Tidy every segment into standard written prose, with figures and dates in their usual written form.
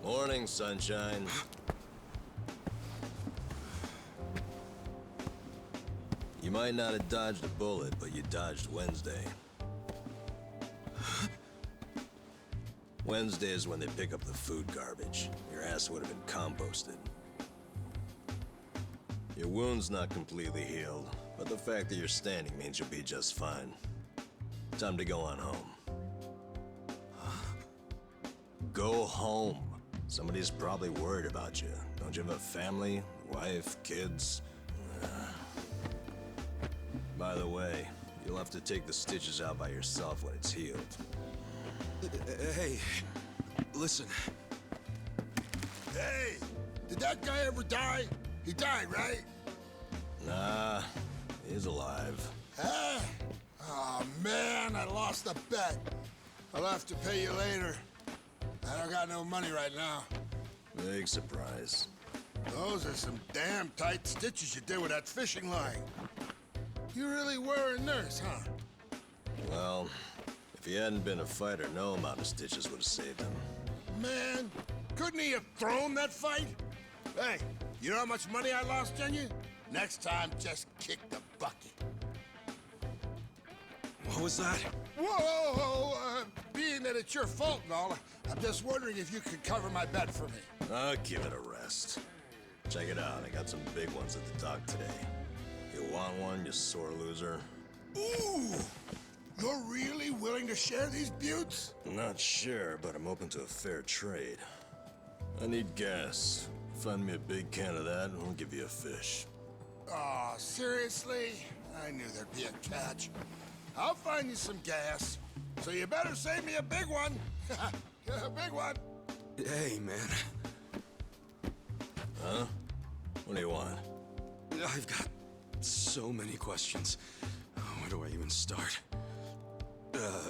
Morning, sunshine. You might not have dodged a bullet, but you dodged Wednesday. Wednesday is when they pick up the food garbage. Your ass would have been composted. Your wound's not completely healed, but the fact that you're standing means you'll be just fine. Time to go on home. Go home. Somebody's probably worried about you. Don't you have a family, wife, kids? By the way, you'll have to take the stitches out by yourself when it's healed. Hey, listen. Hey, did that guy ever die? He died, right? Nah, he's alive. Huh? Oh, man, I lost a bet. I'll have to pay you later. I don't got no money right now. Big surprise. Those are some damn tight stitches you did with that fishing line. You really were a nurse, huh? Well, if he hadn't been a fighter, no amount of stitches would have saved him. Man, couldn't he have thrown that fight? Hey, you know how much money I lost on you? Next time, just kick the bucket. What was that? Whoa! Being that it's your fault and all, I'm just wondering if you could cover my bet for me. I'll give it a rest. Check it out, I got some big ones at the dock today. You want one, you sore loser? Ooh! You're really willing to share these buttes? I'm not sure, but I'm open to a fair trade. I need gas. Find me a big can of that, and I'll give you a fish. Aw, seriously? I knew there'd be a catch. I'll find you some gas, so you better save me a big one. A big one. Hey, man. Huh? What do you want? I've got so many questions. Where do I even start?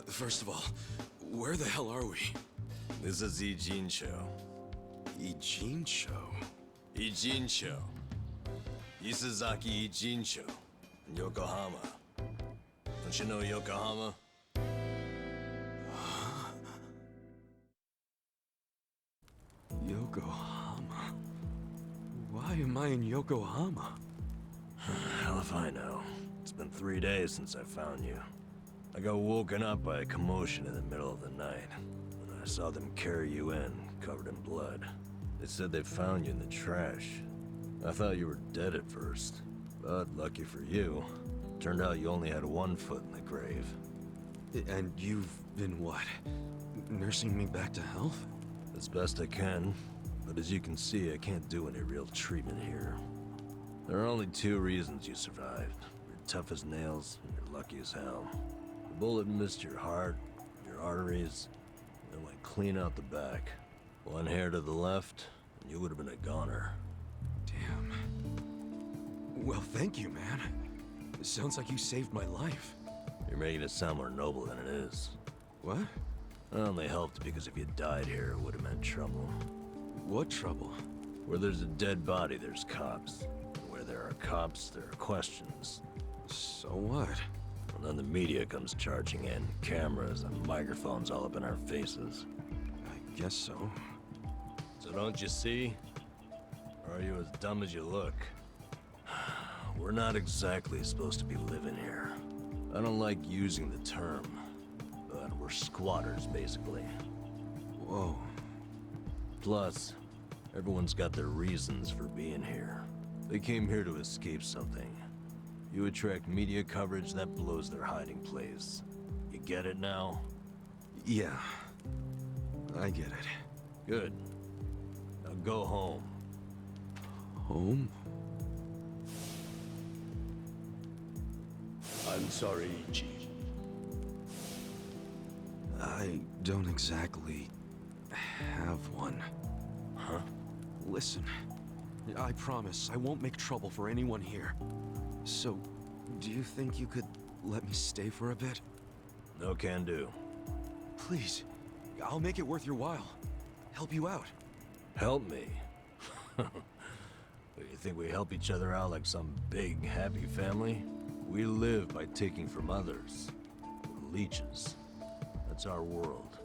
First of all, where the hell are we? This is Ijincho. Ijincho? Ijincho. Isazaki Ijincho. In Yokohama. Don't you know Yokohama? Yokohama? Why am I in Yokohama? Hell if I know. It's been 3 days since I found you. I got woken up by a commotion in the middle of the night. And I saw them carry you in, covered in blood. They said they found you in the trash. I thought you were dead at first. But lucky for you, turned out you only had one foot in the grave. And you've been what? Nursing me back to health? As best I can, but as you can see, I can't do any real treatment here. There are only 2 reasons you survived. You're tough as nails, and you're lucky as hell. The bullet missed your heart, your arteries, and went clean out the back. 1 hair to the left, and you would have been a goner. Damn. Well, thank you, man. It sounds like you saved my life. You're making it sound more noble than it is. What? I only helped because if you died here, it would have meant trouble. What trouble? Where there's a dead body, there's cops. Where there are cops, there are questions. So what? And then the media comes charging in, cameras and microphones all up in our faces. I guess so. So don't you see? Or are you as dumb as you look? We're not exactly supposed to be living here. I don't like using the term, but we're squatters, basically. Whoa. Plus, everyone's got their reasons for being here. They came here to escape something. You attract media coverage that blows their hiding place. You get it now? Yeah. I get it. Good. Now go home. Home? I'm sorry, Ichi. I don't exactly have one. Huh? Listen, I promise I won't make trouble for anyone here. So, do you think you could let me stay for a bit? No can do. Please, I'll make it worth your while. Help you out. Help me? You think we help each other out like some big, happy family? We live by taking from others. Leeches. That's our world.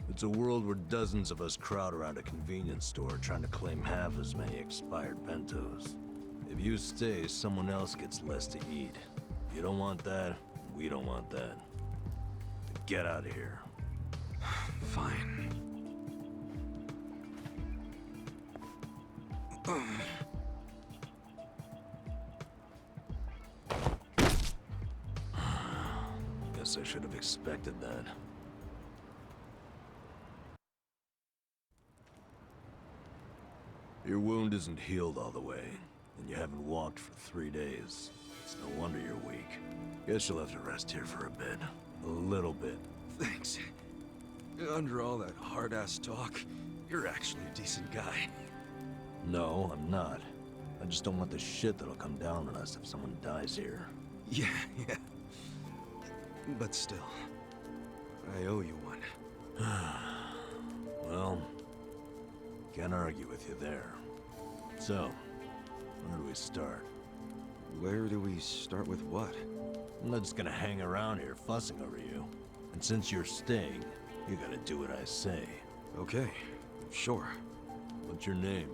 It's a world where dozens of us crowd around a convenience store trying to claim half as many expired bentos. If you stay, someone else gets less to eat. You don't want that, we don't want that. Get out of here. Fine. Guess I should have expected that. Your wound isn't healed all the way, and you haven't walked for 3 days. It's no wonder you're weak. Guess you'll have to rest here for a bit. A little bit. Thanks. Under all that hard-ass talk, you're actually a decent guy. No, I'm not. I just don't want the shit that'll come down on us if someone dies here. Yeah. But still, I owe you one. Well, can't argue with you there. So, where do we start? Where do we start with what? I'm not just gonna hang around here fussing over you. And since you're staying, you gotta do what I say. Okay, sure. What's your name?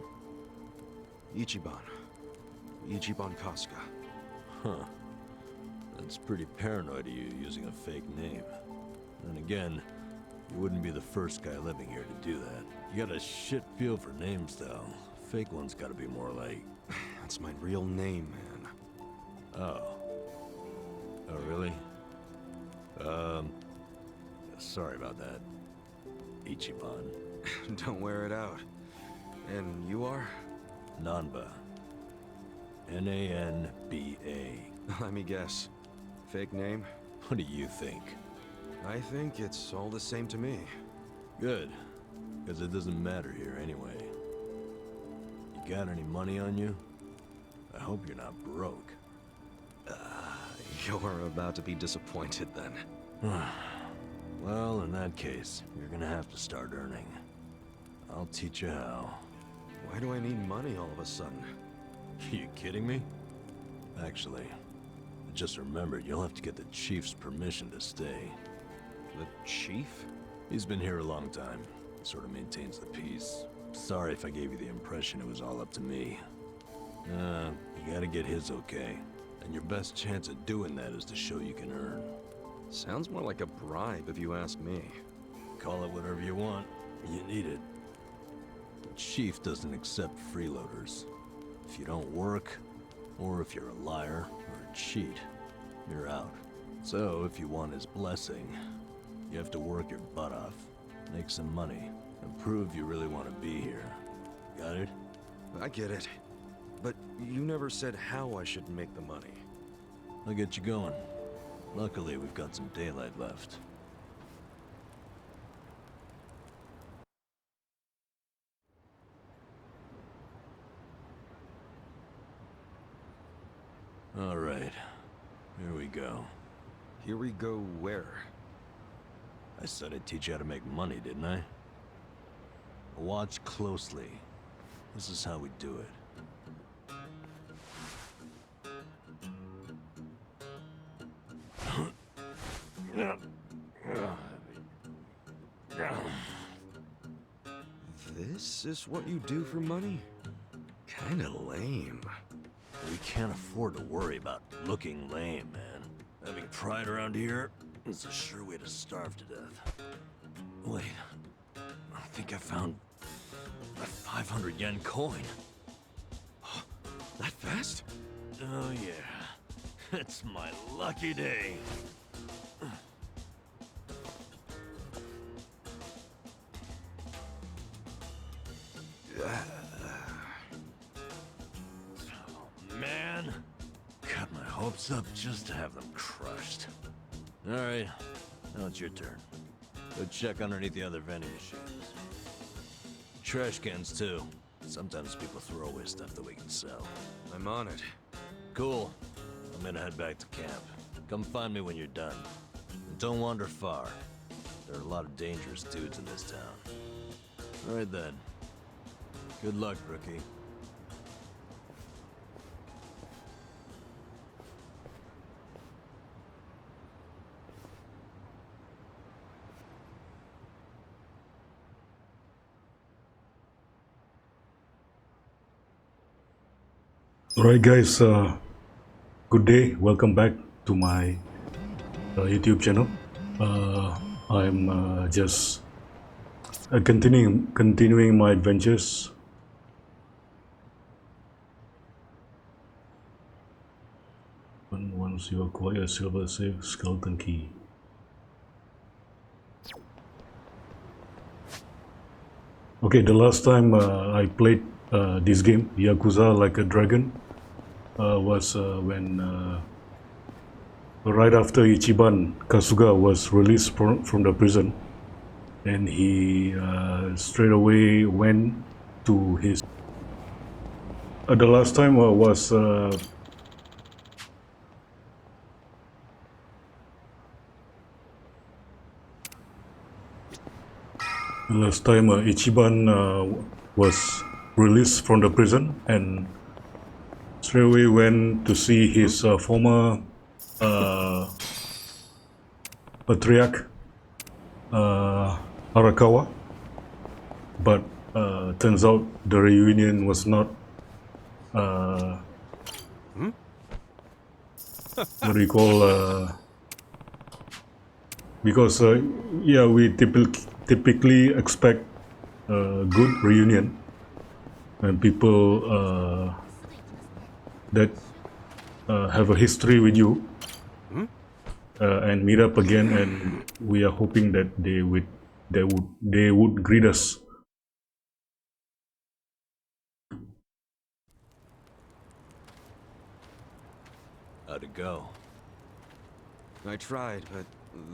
Ichiban. Ichiban Kasuga. Huh. That's pretty paranoid of you using a fake name. Then again, you wouldn't be the first guy living here to do that. You got a shit feel for names, though. Fake ones gotta be more like... That's my real name, man. Oh. Oh, really? Sorry about that. Ichiban. Don't wear it out. And you are? Nanba. N-A-N-B-A. Let me guess. Fake name? What do you think? I think it's all the same to me. Good. Because it doesn't matter here anyway. You got any money on you? I hope you're not broke. You're about to be disappointed then. Well, in that case, you're gonna have to start earning. I'll teach you how. Why do I need money all of a sudden? You kidding me? Actually, I just remembered you'll have to get the chief's permission to stay. The chief? He's been here a long time. Sort of maintains the peace. Sorry if I gave you the impression it was all up to me. You gotta get his okay. And your best chance at doing that is to show you can earn. Sounds more like a bribe if you ask me. Call it whatever you want. You need it. The chief doesn't accept freeloaders. If you don't work, or if you're a liar or a cheat, you're out. So if you want his blessing, you have to work your butt off, make some money, and prove you really want to be here. Got it? I get it. But you never said how I should make the money. I'll get you going. Luckily, we've got some daylight left. All right, here we go. Here we go where? I said I'd teach you how to make money, didn't I? Watch closely. This is how we do it. This is what you do for money? Kinda lame. We can't afford to worry about looking lame, man. Having pride around here is a sure way to starve to death. Wait, think I found a 500 yen coin. That fast? Oh yeah, it's my lucky day. Oh man, got my hopes up just to have them crushed. All right, now it's your turn. Go check underneath the other vending machines. Trash cans too. Sometimes people throw away stuff that we can sell. I'm on it. Cool. I'm gonna head back to camp. Come find me when you're done. And don't wander far. There are a lot of dangerous dudes in this town. All right then. Good luck, rookie. Alright guys, good day, welcome back to my YouTube channel. I'm just continuing my adventures. Once you acquire a silver safe skeleton key. Okay, the last time I played this game, Yakuza Like a Dragon, was when right after Ichiban Kasuga was released from the prison, and he straight away went to his. The last time was Ichiban was released from the prison and straight away went to see his former patriarch Arakawa, but turns out the reunion was not what do you call because yeah, we typically expect a good reunion and people that have a history with you and meet up again, and we are hoping that they would greet us. How'd it go? I tried, but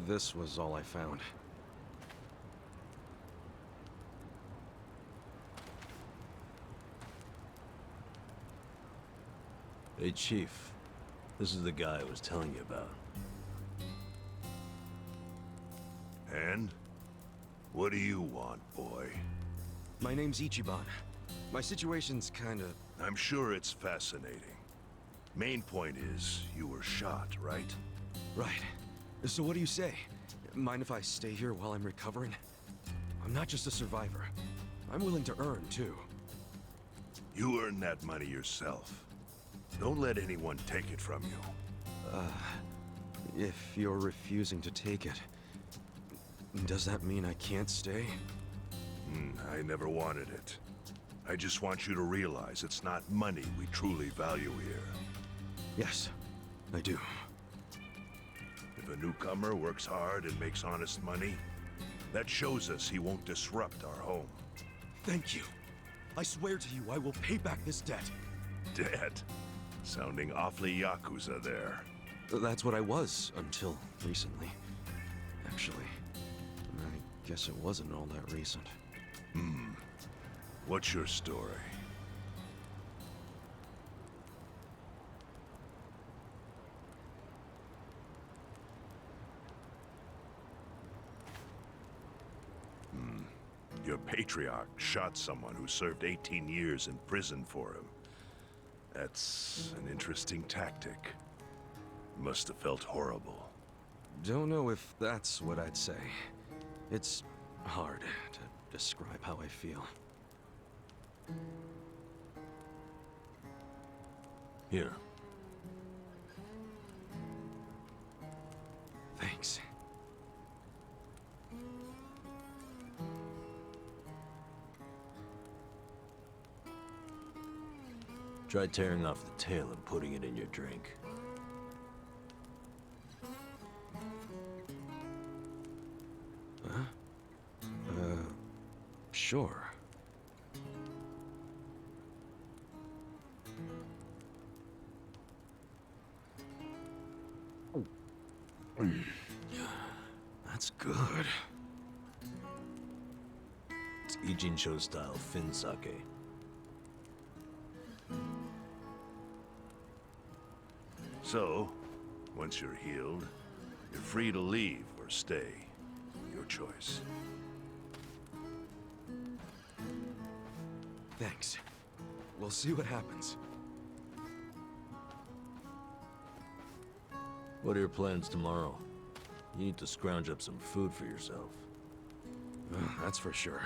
this was all I found. Hey, Chief. This is the guy I was telling you about. And? What do you want, boy? My name's Ichiban. My situation's kinda... I'm sure it's fascinating. Main point is, you were shot, right? Right. So what do you say? Mind if I stay here while I'm recovering? I'm not just a survivor. I'm willing to earn, too. You earn that money yourself. Don't let anyone take it from you. If you're refusing to take it, does that mean I can't stay? I never wanted it. I just want you to realize it's not money we truly value here. Yes, I do. If a newcomer works hard and makes honest money, that shows us he won't disrupt our home. Thank you. I swear to you I will pay back this debt. Debt? Sounding awfully Yakuza there. That's what I was until recently. Actually, I guess it wasn't all that recent. What's your story? Your patriarch shot someone who served 18 years in prison for him. That's an interesting tactic. Must have felt horrible. Don't know if that's what I'd say. It's hard to describe how I feel. Here. Thanks. Try tearing off the tail and putting it in your drink. Sure. That's good. It's Ijincho style fin sake. So, once you're healed, you're free to leave or stay. Your choice. Thanks. We'll see what happens. What are your plans tomorrow? You need to scrounge up some food for yourself. That's for sure.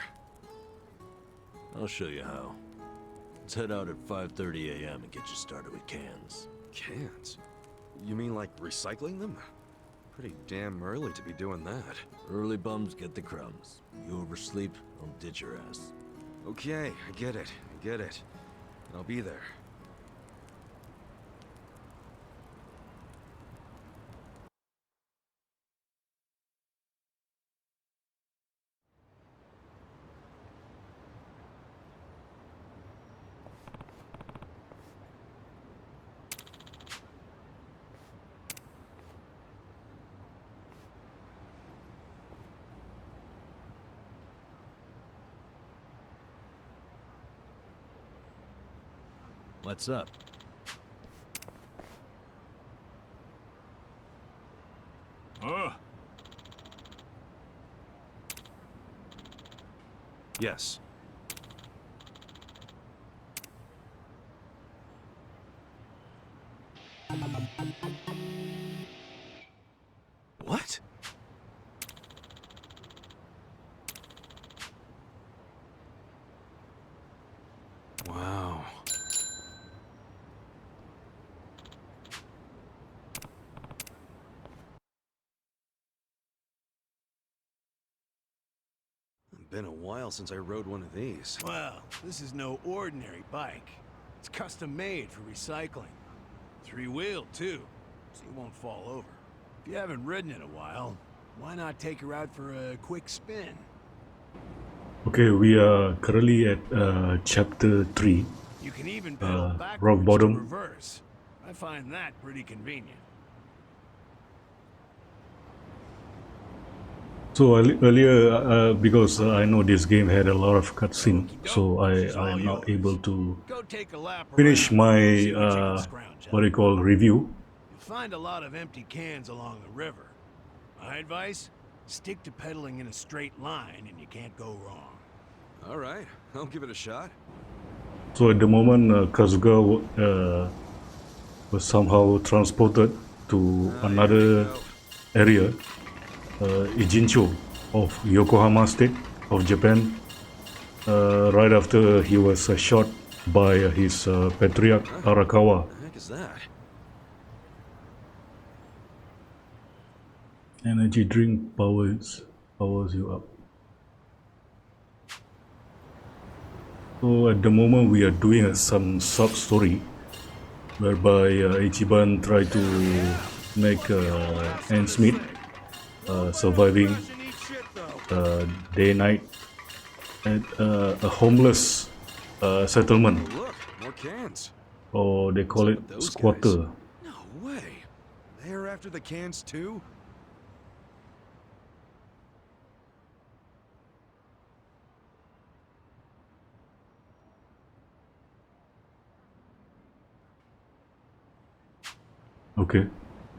I'll show you how. Let's head out at 5:30 a.m. and get you started with cans. Cans? You mean like recycling them? Pretty damn early to be doing that. Early bums get the crumbs. You oversleep, I'll ditch your ass. Okay, I get it. I get it. I'll be there. What's up? Yes. What? Wow. Been a while since I rode one of these. Well, this is no ordinary bike. It's custom made for recycling. Three-wheeled, too, so you won't fall over. If you haven't ridden in a while, why not take her out for a quick spin? Okay, we are currently at chapter 3. You can even pedal rock backwards bottom. to reverse. I find that pretty convenient. So earlier, because I know this game had a lot of cutscene, so I am not able to Go take a lap finish around, my see what you can scrounge what up. I call review. You'll find a lot of empty cans along the river. My advice? Stick to pedaling in a straight line and you can't go wrong. All right, I'll give it a shot. So at the moment, Kazuga was somehow transported to another area, Ijincho of Yokohama State of Japan, right after he was shot by his patriarch Arakawa. What the heck is that? Energy drink powers you up. So at the moment we are doing some sub story whereby Ichiban tried to make ends meet, surviving day night at a homeless settlement, Look, more cans. or they call it What's up with those squatter. guys? No way. They're after the cans too? Okay,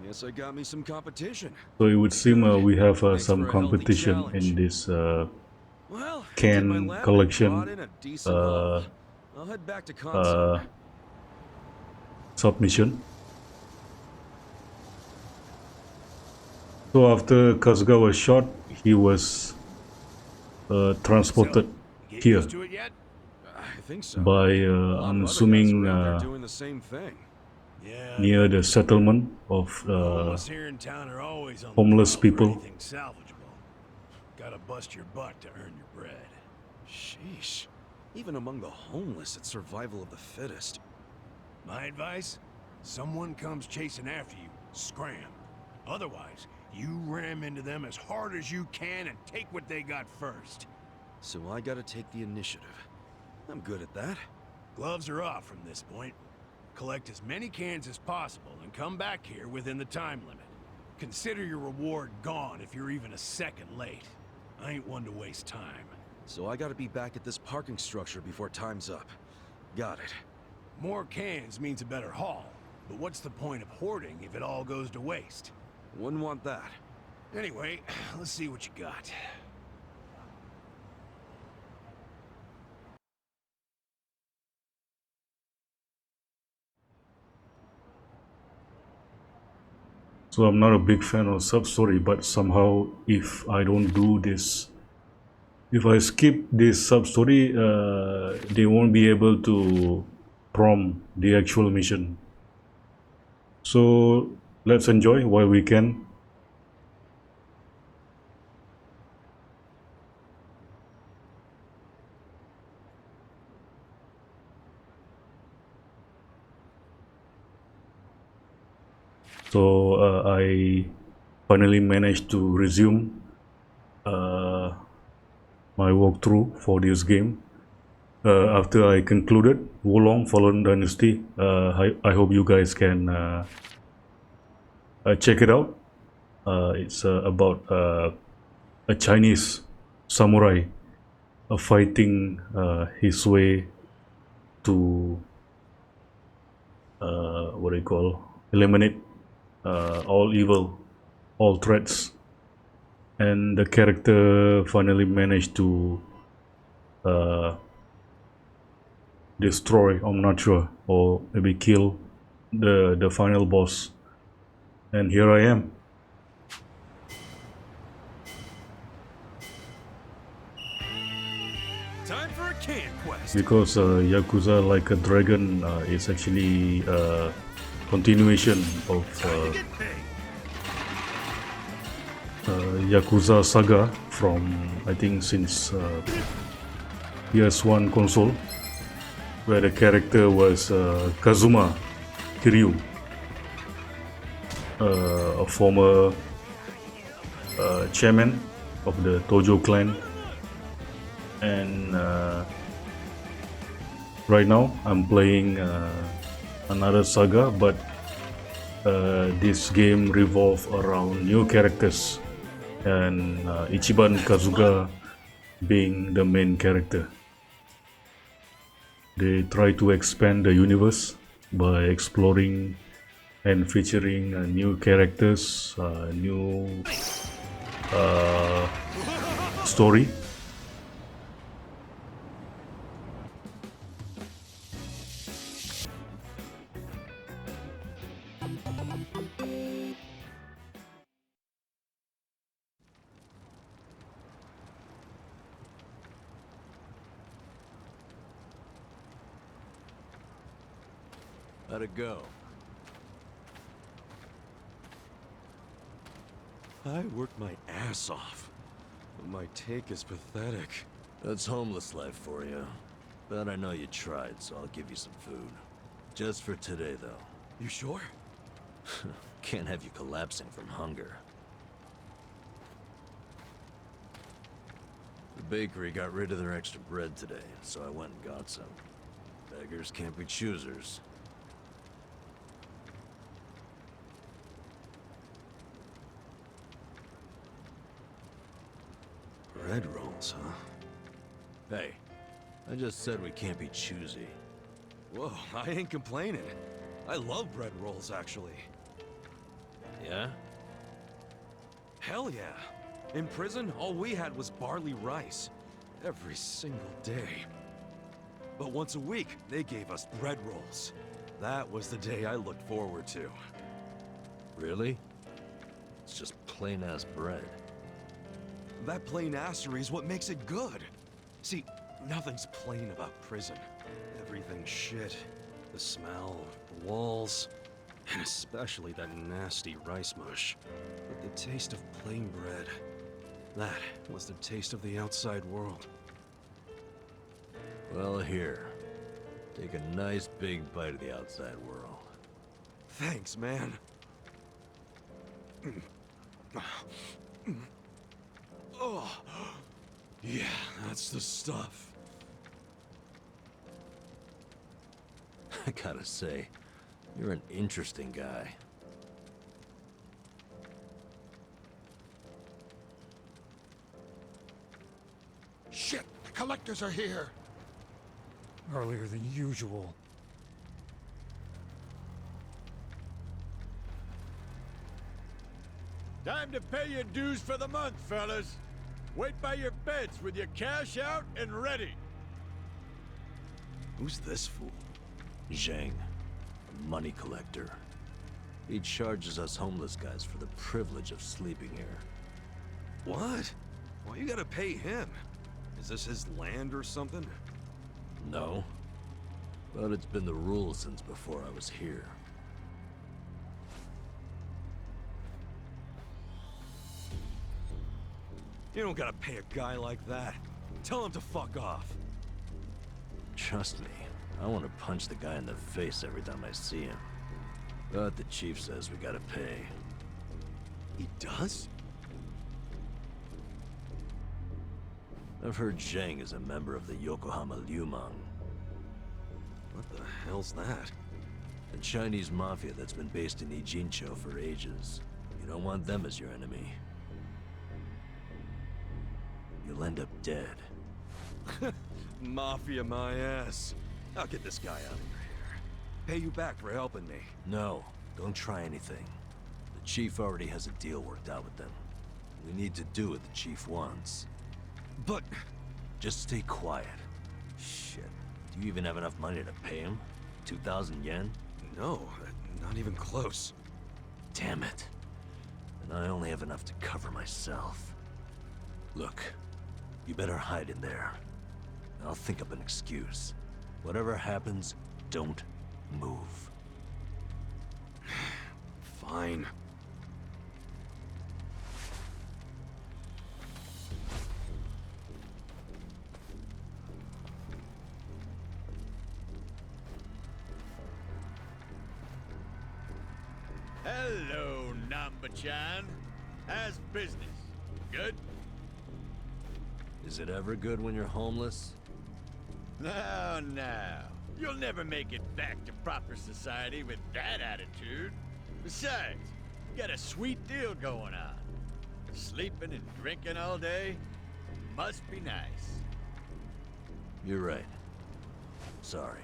Guess I got me some competition. so it would seem we have Thanks some for a healthy competition challenge. in this Well, can did my lap and collection, brought in a decent haul. I'll head back to uh, console. submission. So after Kazuga was shot, he was transported Get here used to it yet? I think so. by A lot I'm of other guys assuming around there doing the same thing. Yeah. near the settlement of Homeless here in town are always on homeless the prowl for people. anything salvageable. Gotta bust your butt to earn your bread. Sheesh. Even among the homeless, it's survival of the fittest. My advice? Someone comes chasing after you, scram. Otherwise, you ram into them as hard as you can and take what they got first. So I gotta take the initiative. I'm good at that. Gloves are off from this point. Collect as many cans as possible and come back here within the time limit. Consider your reward gone if you're even a second late. I ain't one to waste time. So I gotta be back at this parking structure before time's up. Got it. More cans means a better haul. But what's the point of hoarding if it all goes to waste? Wouldn't want that. Anyway, let's see what you got. So I'm not a big fan of sub-story, but somehow if I don't do this, if I skip this sub-story, they won't be able to prompt the actual mission. So let's enjoy while we can. So I finally managed to resume my walkthrough for this game. After I concluded Wulong Fallen Dynasty, I hope you guys can check it out. It's about a Chinese samurai fighting his way to what do you call, eliminate all evil, all threats, and the character finally managed to destroy, I'm not sure, or maybe kill the final boss. And here I am. Time for a can quest. Because Yakuza Like a Dragon is actually a continuation of Get paid. Yakuza saga from, I think, since PS1 console, where the character was Kazuma Kiryu, a former chairman of the Tojo clan. And right now I'm playing another saga, but this game revolves around new characters, and Ichiban Kazuga being the main character. They try to expand the universe by exploring and featuring new characters, new story. How'd it go? I worked my ass off. But my take is pathetic. That's homeless life for you. But I know you tried, so I'll give you some food. Just for today, though. You sure? Can't have you collapsing from hunger. The bakery got rid of their extra bread today, so I went and got some. Beggars can't be choosers. Bread rolls, huh? Hey, I just said we can't be choosy. Whoa, I ain't complaining. I love bread rolls, actually. Yeah? Hell yeah. In prison, all we had was barley rice. Every single day. But once a week, they gave us bread rolls. That was the day I looked forward to. Really? It's just plain-ass bread. That plain assery is what makes it good. See, nothing's plain about prison. Everything's shit. The smell, the walls, and especially that nasty rice mush. But the taste of plain bread, that was the taste of the outside world. Well, here. Take a nice big bite of the outside world. Thanks, man. Oh, yeah, that's the stuff. I gotta say, you're an interesting guy. Shit, the collectors are here. Earlier than usual. Time to pay your dues for the month, fellas. Wait by your beds with your cash out and ready. Who's this fool? Zhang, a money collector. He charges us homeless guys for the privilege of sleeping here. What? Why you gotta pay him? Is this his land or something? No. But it's been the rule since before I was here. You don't gotta pay a guy like that. Tell him to fuck off. Trust me, I want to punch the guy in the face every time I see him. But the chief says we gotta pay. He does? I've heard Zhang is a member of the Yokohama Liumang, What the hell's that? the Chinese mafia that's been based in Ijincho for ages. You don't want them as your enemy. You'll end up dead. Mafia my ass. I'll get this guy out of your hair. Pay you back for helping me. No, don't try anything. The chief already has a deal worked out with them. We need to do what the chief wants. But... Just stay quiet. Shit. Do you even have enough money to pay him? 2,000 yen? no, not even close. Damn it. And I only have enough to cover myself. Look, you better hide in there. I'll think up an excuse. Whatever happens, don't move. Fine. Hello, Namba-chan. How's business? Good? Is it ever good when you're homeless? No, no. You'll never make it back to proper society with that attitude. Besides, you got a sweet deal going on. Sleeping and drinking all day must be nice. You're right. Sorry.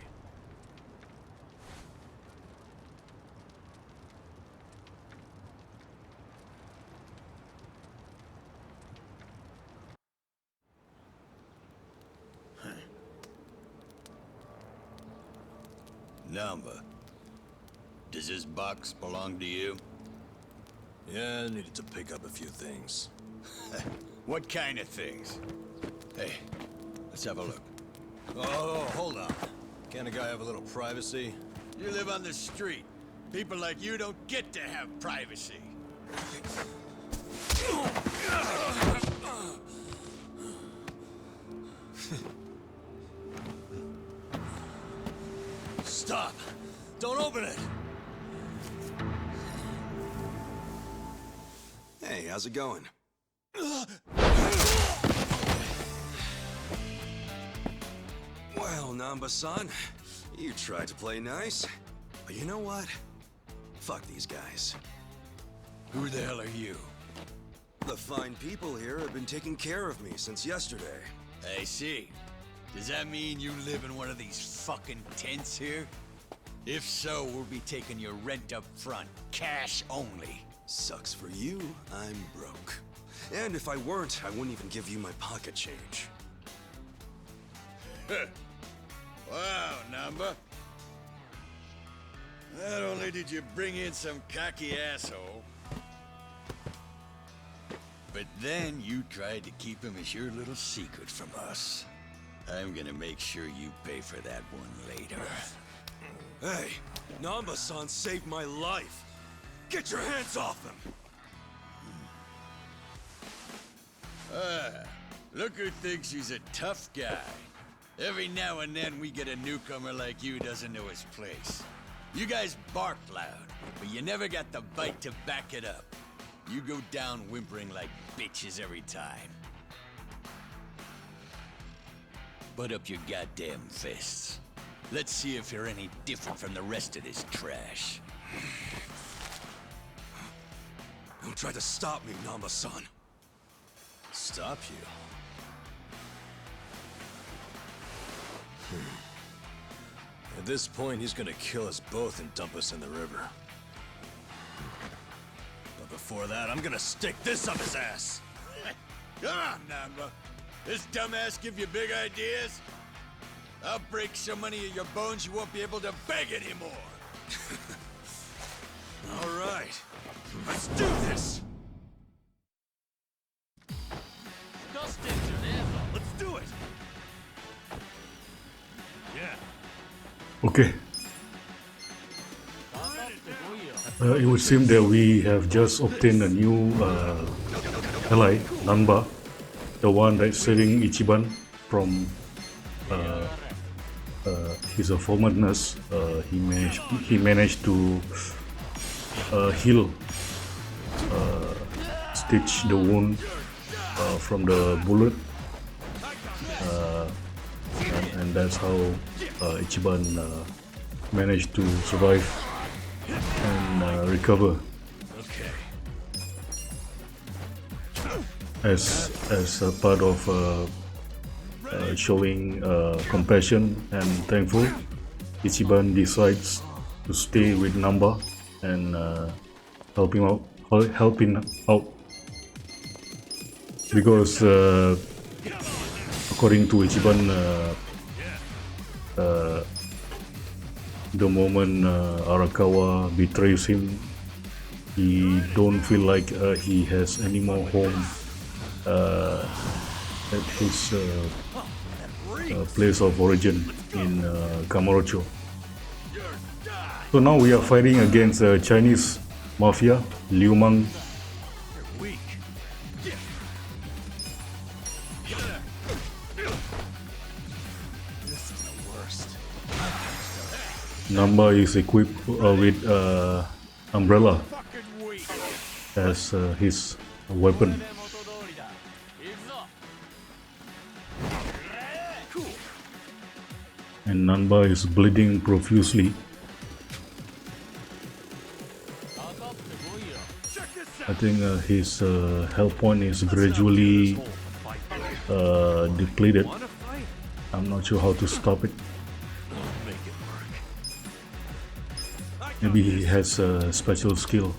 Namba, does this box belong to you? Yeah, I needed to pick up a few things. What kind of things? Hey, let's have a look. Oh, hold on. Can't a guy have a little privacy? You live on the street. People like you don't get to have privacy. Stop! Don't open it! Hey, how's it going? Well, Namba-san, you tried to play nice. But you know what? Fuck these guys. Who the hell are you? The fine people here have been taking care of me since yesterday. I see. Does that mean you live in one of these fucking tents here? If so, we'll be taking your rent up front. Cash only. Sucks for you, I'm broke. And if I weren't, I wouldn't even give you my pocket change. Wow, Namba. Not only did you bring in some cocky asshole, but then you tried to keep him as your little secret from us. I'm gonna make sure you pay for that one later. Hey, Namba-san saved my life. Get your hands off him! Look who thinks he's a tough guy. Every now and then we get a newcomer like you doesn't know his place. You guys bark loud, but you never got the bite to back it up. You go down whimpering like bitches every time. Put up your goddamn fists. Let's see if you're any different from the rest of this trash. Don't try to stop me, Namba-san. Stop you? At this point, he's gonna kill us both and dump us in the river. But before that, I'm gonna stick this up his ass! Come on, Namba. This dumbass give you big ideas? I'll break so many of your bones you won't be able to beg anymore. All right, let's do this! Let's do it! Yeah. Okay. It would seem that we have just obtained a new ally, Nanba, the one that's saving Ichiban from he's a former nurse. He managed to heal, stitch the wound from the bullet, and that's how Ichiban managed to survive and recover. As a part of showing compassion and thankful, Ichiban decides to stay with Namba and help him out because according to Ichiban, the moment Arakawa betrays him, he don't feel like he has any more home at his place of origin in Kamurocho. So now we are fighting against Chinese mafia, Liu Mang. Namba is equipped with umbrella as his weapon. And Nanba is bleeding profusely. I think his health point is gradually depleted. I'm not sure how to stop it. Maybe he has a special skill.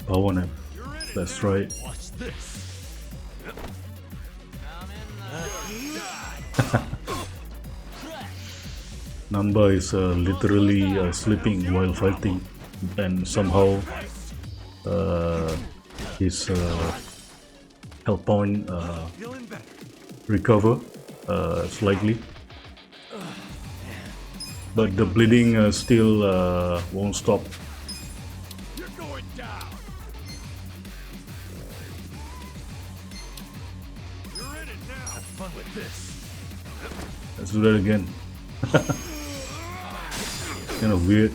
Power nap. That's right. Namba is literally sleeping while fighting, and somehow his health point recover slightly, but the bleeding still won't stop. Let's do that again. Kind of weird.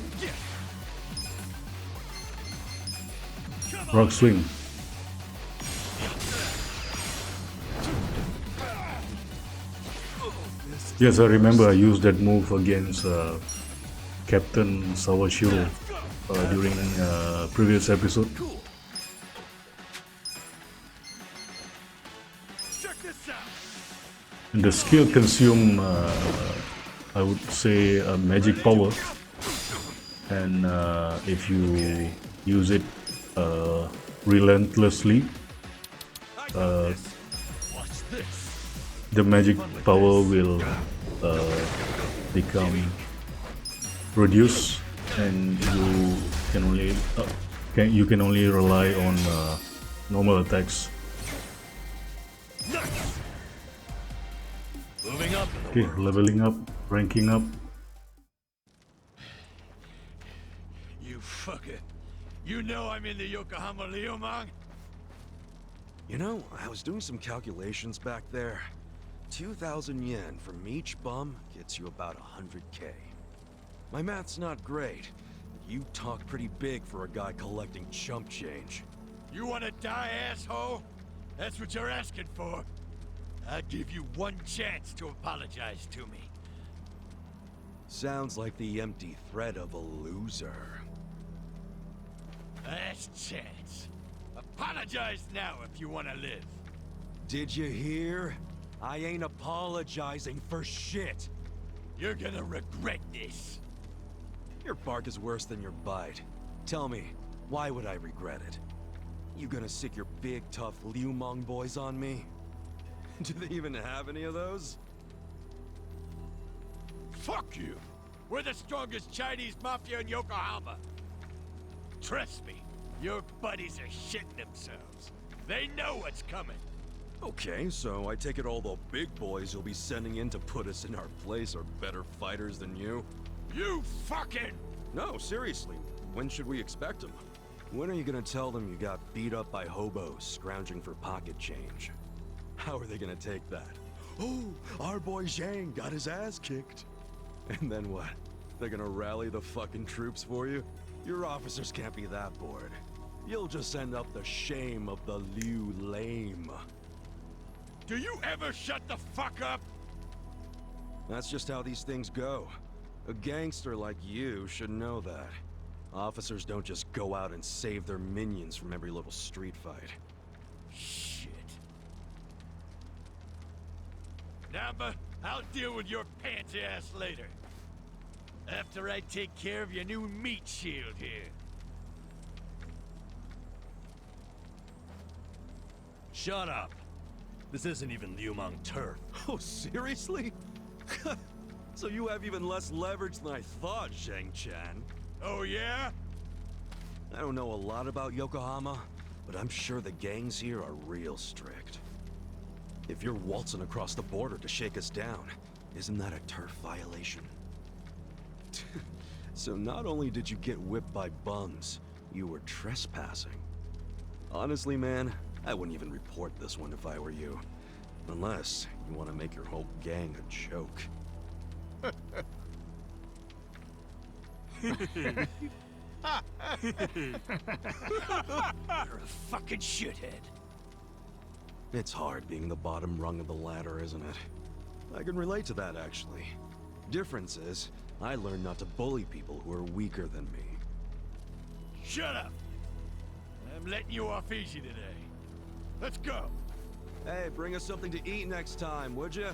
Rock swing. Yes, I remember I used that move against Captain Sawashiro during previous episode. And the skill consume, I would say, magic power, and if you use it relentlessly, the magic power will become reduced, and you can only rely on normal attacks. Okay, leveling up, ranking up. You fucker. You know I'm in the Yokohama Liumang? You know, I was doing some calculations back there. 2,000 yen from each bum gets you about 100K. My math's not great, but you talk pretty big for a guy collecting chump change. You wanna die, asshole? That's what you're asking for. I'll give you one chance to apologize to me. Sounds like the empty threat of a loser. Last chance. Apologize now if you wanna live. Did you hear? I ain't apologizing for shit. You're gonna regret this. Your bark is worse than your bite. Tell me, why would I regret it? You gonna sick your big, tough Liumang boys on me? Do they even have any of those? Fuck you! We're the strongest Chinese mafia in Yokohama. Trust me, your buddies are shitting themselves. They know what's coming. Okay, so I take it all the big boys you'll be sending in to put us in our place are better fighters than you? You fucking... No, seriously, when should we expect them? When are you gonna tell them you got beat up by hobos scrounging for pocket change? How are they gonna take that? Oh, our boy Zhang got his ass kicked. And then what? They're gonna rally the fucking troops for you? Your officers can't be that bored. You'll just end up the shame of the Liu Lame. Do you ever shut the fuck up? That's just how these things go. A gangster like you should know that. Officers don't just go out and save their minions from every little street fight. Shit. Namba, I'll deal with your pansy ass later. After I take care of your new meat shield here. Shut up. This isn't even Liumang turf. Oh, seriously? So you have even less leverage than I thought, Zhang Chan. Oh yeah? I don't know a lot about Yokohama, but I'm sure the gangs here are real strict. If you're waltzing across the border to shake us down, isn't that a turf violation? So not only did you get whipped by bums, you were trespassing. Honestly, man, I wouldn't even report this one if I were you. Unless you want to make your whole gang a joke. You're a fucking shithead. It's hard being the bottom rung of the ladder, isn't it? I can relate to that, actually. Difference is, I learned not to bully people who are weaker than me. Shut up! I'm letting you off easy today. Let's go! Hey, bring us something to eat next time, would you?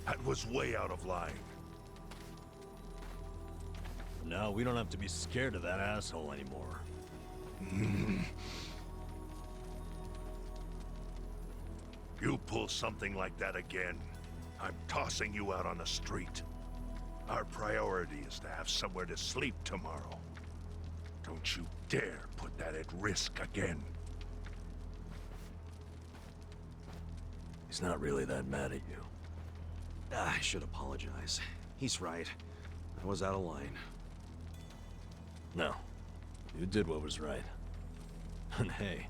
That was way out of line. No, we don't have to be scared of that asshole anymore. You pull something like that again, I'm tossing you out on the street. Our priority is to have somewhere to sleep tomorrow. Don't you dare put that at risk again. He's not really that mad at you. I should apologize. He's right. I was out of line. No, you did what was right. And hey,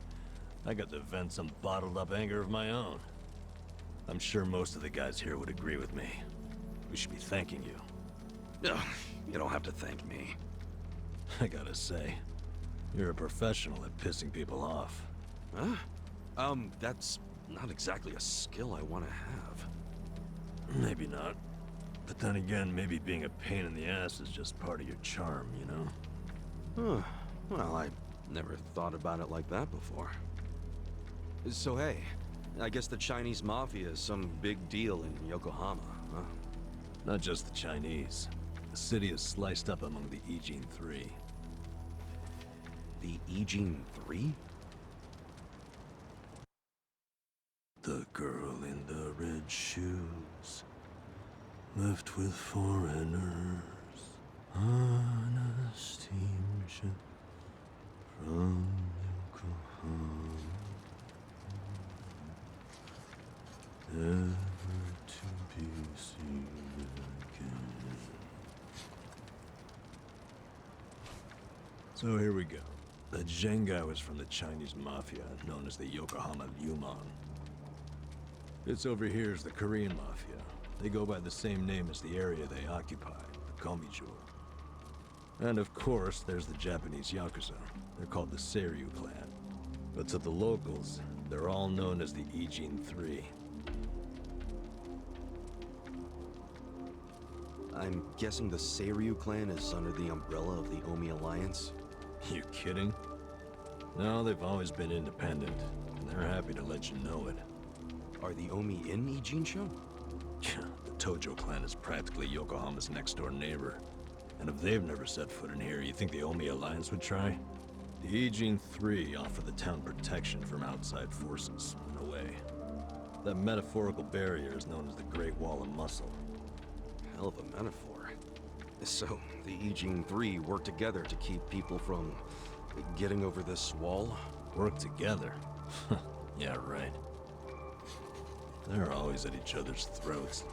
I got to vent some bottled up anger of my own. I'm sure most of the guys here would agree with me. We should be thanking you. Ugh, you don't have to thank me. I gotta say, you're a professional at pissing people off. Huh? That's not exactly a skill I want to have. Maybe not. But then again, maybe being a pain in the ass is just part of your charm, you know? Huh. Well, I never thought about it like that before. So hey, I guess the Chinese Mafia is some big deal in Yokohama, huh? Not just the Chinese. The city is sliced up among the Ijin Three. The Ijin 3? The girl in the red shoes left with foreigners on a steamship from Yokohama, never to be seen. So here we go. The Zheng guy was from the Chinese mafia, known as the Yokohama Yumon. This over here is the Korean mafia. They go by the same name as the area they occupy, the Komijou. And of course, there's the Japanese Yakuza. They're called the Seiryu clan. But to the locals, they're all known as the Ijin Three. I'm guessing the Seiryu clan is under the umbrella of the Omi Alliance? You kidding? No, they've always been independent, and they're happy to let you know it. Are the Omi in Ijincho? The Tojo clan is practically Yokohama's next-door neighbor. And if they've never set foot in here, you think the Omi Alliance would try? The Ijin Three offer the town protection from outside forces, in a way. That metaphorical barrier is known as the Great Wall of Muscle. Hell of a metaphor. So, the Ijin Three work together to keep people from getting over this wall? Work together? Yeah, right. They're always at each other's throats.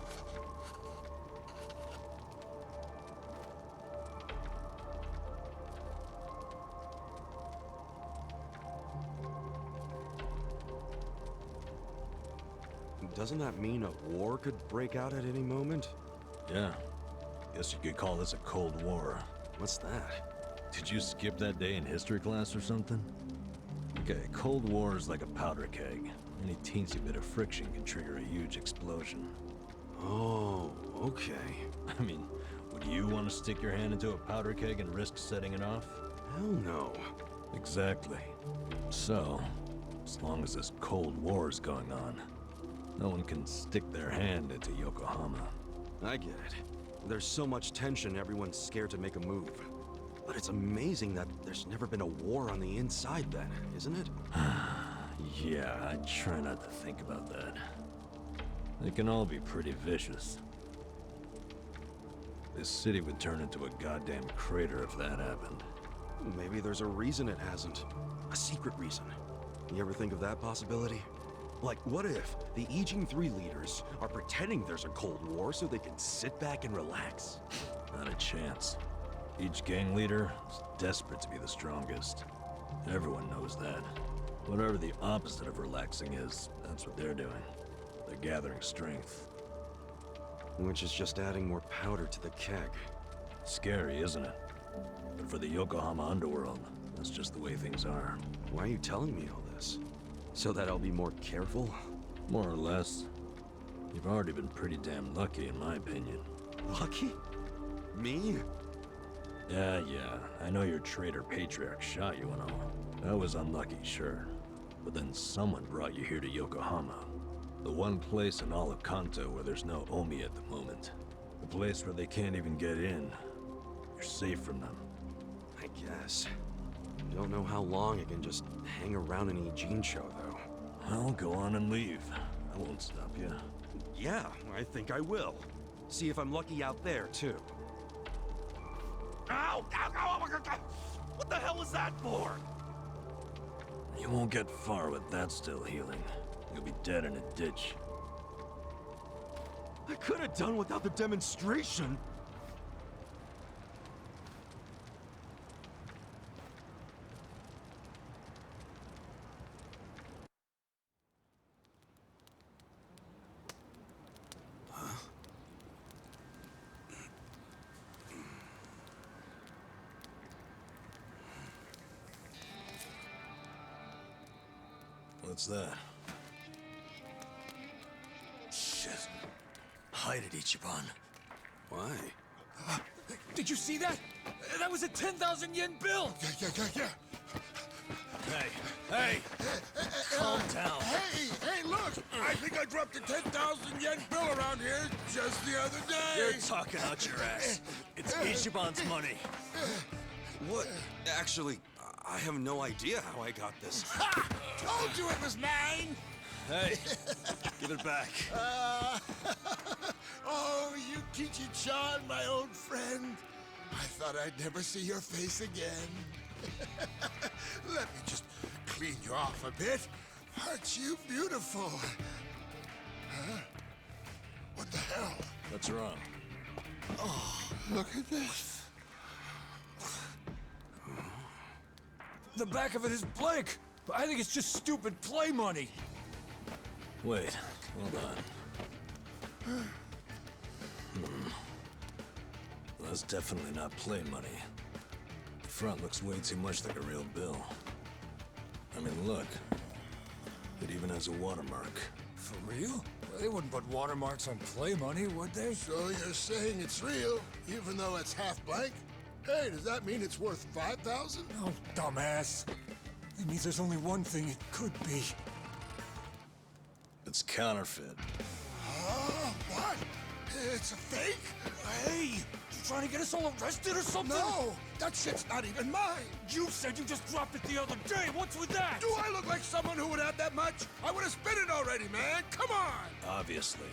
Doesn't that mean a war could break out at any moment? Yeah. Guess you could call this a Cold War. What's that? Did you skip that day in history class or something? Okay, Cold War is like a powder keg. Any teensy bit of friction can trigger a huge explosion. Oh, okay. I mean, would you want to stick your hand into a powder keg and risk setting it off? Hell no. Exactly. So, as long as this Cold War is going on, no one can stick their hand into Yokohama. I get it. There's so much tension, everyone's scared to make a move. But it's amazing that there's never been a war on the inside then, isn't it? Yeah, I try not to think about that. They can all be pretty vicious. This city would turn into a goddamn crater if that happened. Maybe there's a reason it hasn't. A secret reason. You ever think of that possibility? Like, what if the Ijin Three leaders are pretending there's a Cold War so they can sit back and relax? Not a chance. Each gang leader is desperate to be the strongest. Everyone knows that. Whatever the opposite of relaxing is, that's what they're doing. They're gathering strength. Which is just adding more powder to the keg. Scary, isn't it? But for the Yokohama underworld, that's just the way things are. Why are you telling me all this? So that I'll be more careful? More or less. You've already been pretty damn lucky, in my opinion. Lucky? Me? Yeah, I know your traitor patriarch shot you and all. That was unlucky, sure. But then someone brought you here to Yokohama. The one place in all of Kanto where there's no Omi at the moment. The place where they can't even get in. You're safe from them. I guess. Don't know how long I can just hang around in Ijincho, though. Well, go on and leave. I won't stop you. Yeah, I think I will. See if I'm lucky out there, too. Ow! Ow! Ow! Oh my God! What the hell was that for? You won't get far with that still healing. You'll be dead in a ditch. I could have done without the demonstration. What's that? Shit. Hide it, Ichiban. Why? Did you see that? That was a 10,000 yen bill! Yeah. Hey! Calm down. Hey, look! I think I dropped a 10,000 yen bill around here just the other day. You're talking out your ass. It's Ichiban's money. What? Actually, I have no idea how I got this. Ha! Told you it was mine! Hey, give it back. Oh, you Kichi-chan, my old friend. I thought I'd never see your face again. Let me just clean you off a bit. Aren't you beautiful? Huh? What the hell? What's wrong? Oh, look at this. The back of it is blank. But I think it's just stupid play money. Wait, hold on. Well, that's definitely not play money. The front looks way too much like a real bill. I mean, look. It even has a watermark. For real? Well, they wouldn't put watermarks on play money, would they? So you're saying it's real, even though it's half blank? Hey, does that mean it's worth 5,000? Oh, dumbass. It means there's only one thing it could be. It's counterfeit. What? It's a fake? Hey, you trying to get us all arrested or something? No, that shit's not even mine. You said you just dropped it the other day. What's with that? Do I look like someone who would have that much? I would have spent it already, man. Come on. Obviously.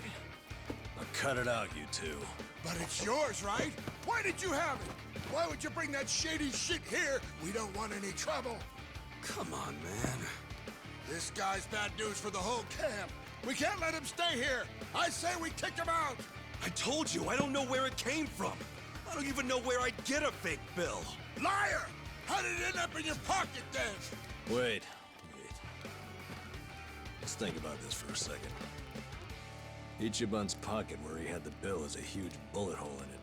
Now cut it out, you two. But it's yours, right? Why did you have it? Why would you bring that shady shit here? We don't want any trouble. Come on, man. This guy's bad news for the whole camp. We can't let him stay here. I say we kick him out. I told you, I don't know where it came from. I don't even know where I'd get a fake bill. Liar! How did it end up in your pocket then? Wait. Let's think about this for a second. Ichiban's pocket where he had the bill has a huge bullet hole in it.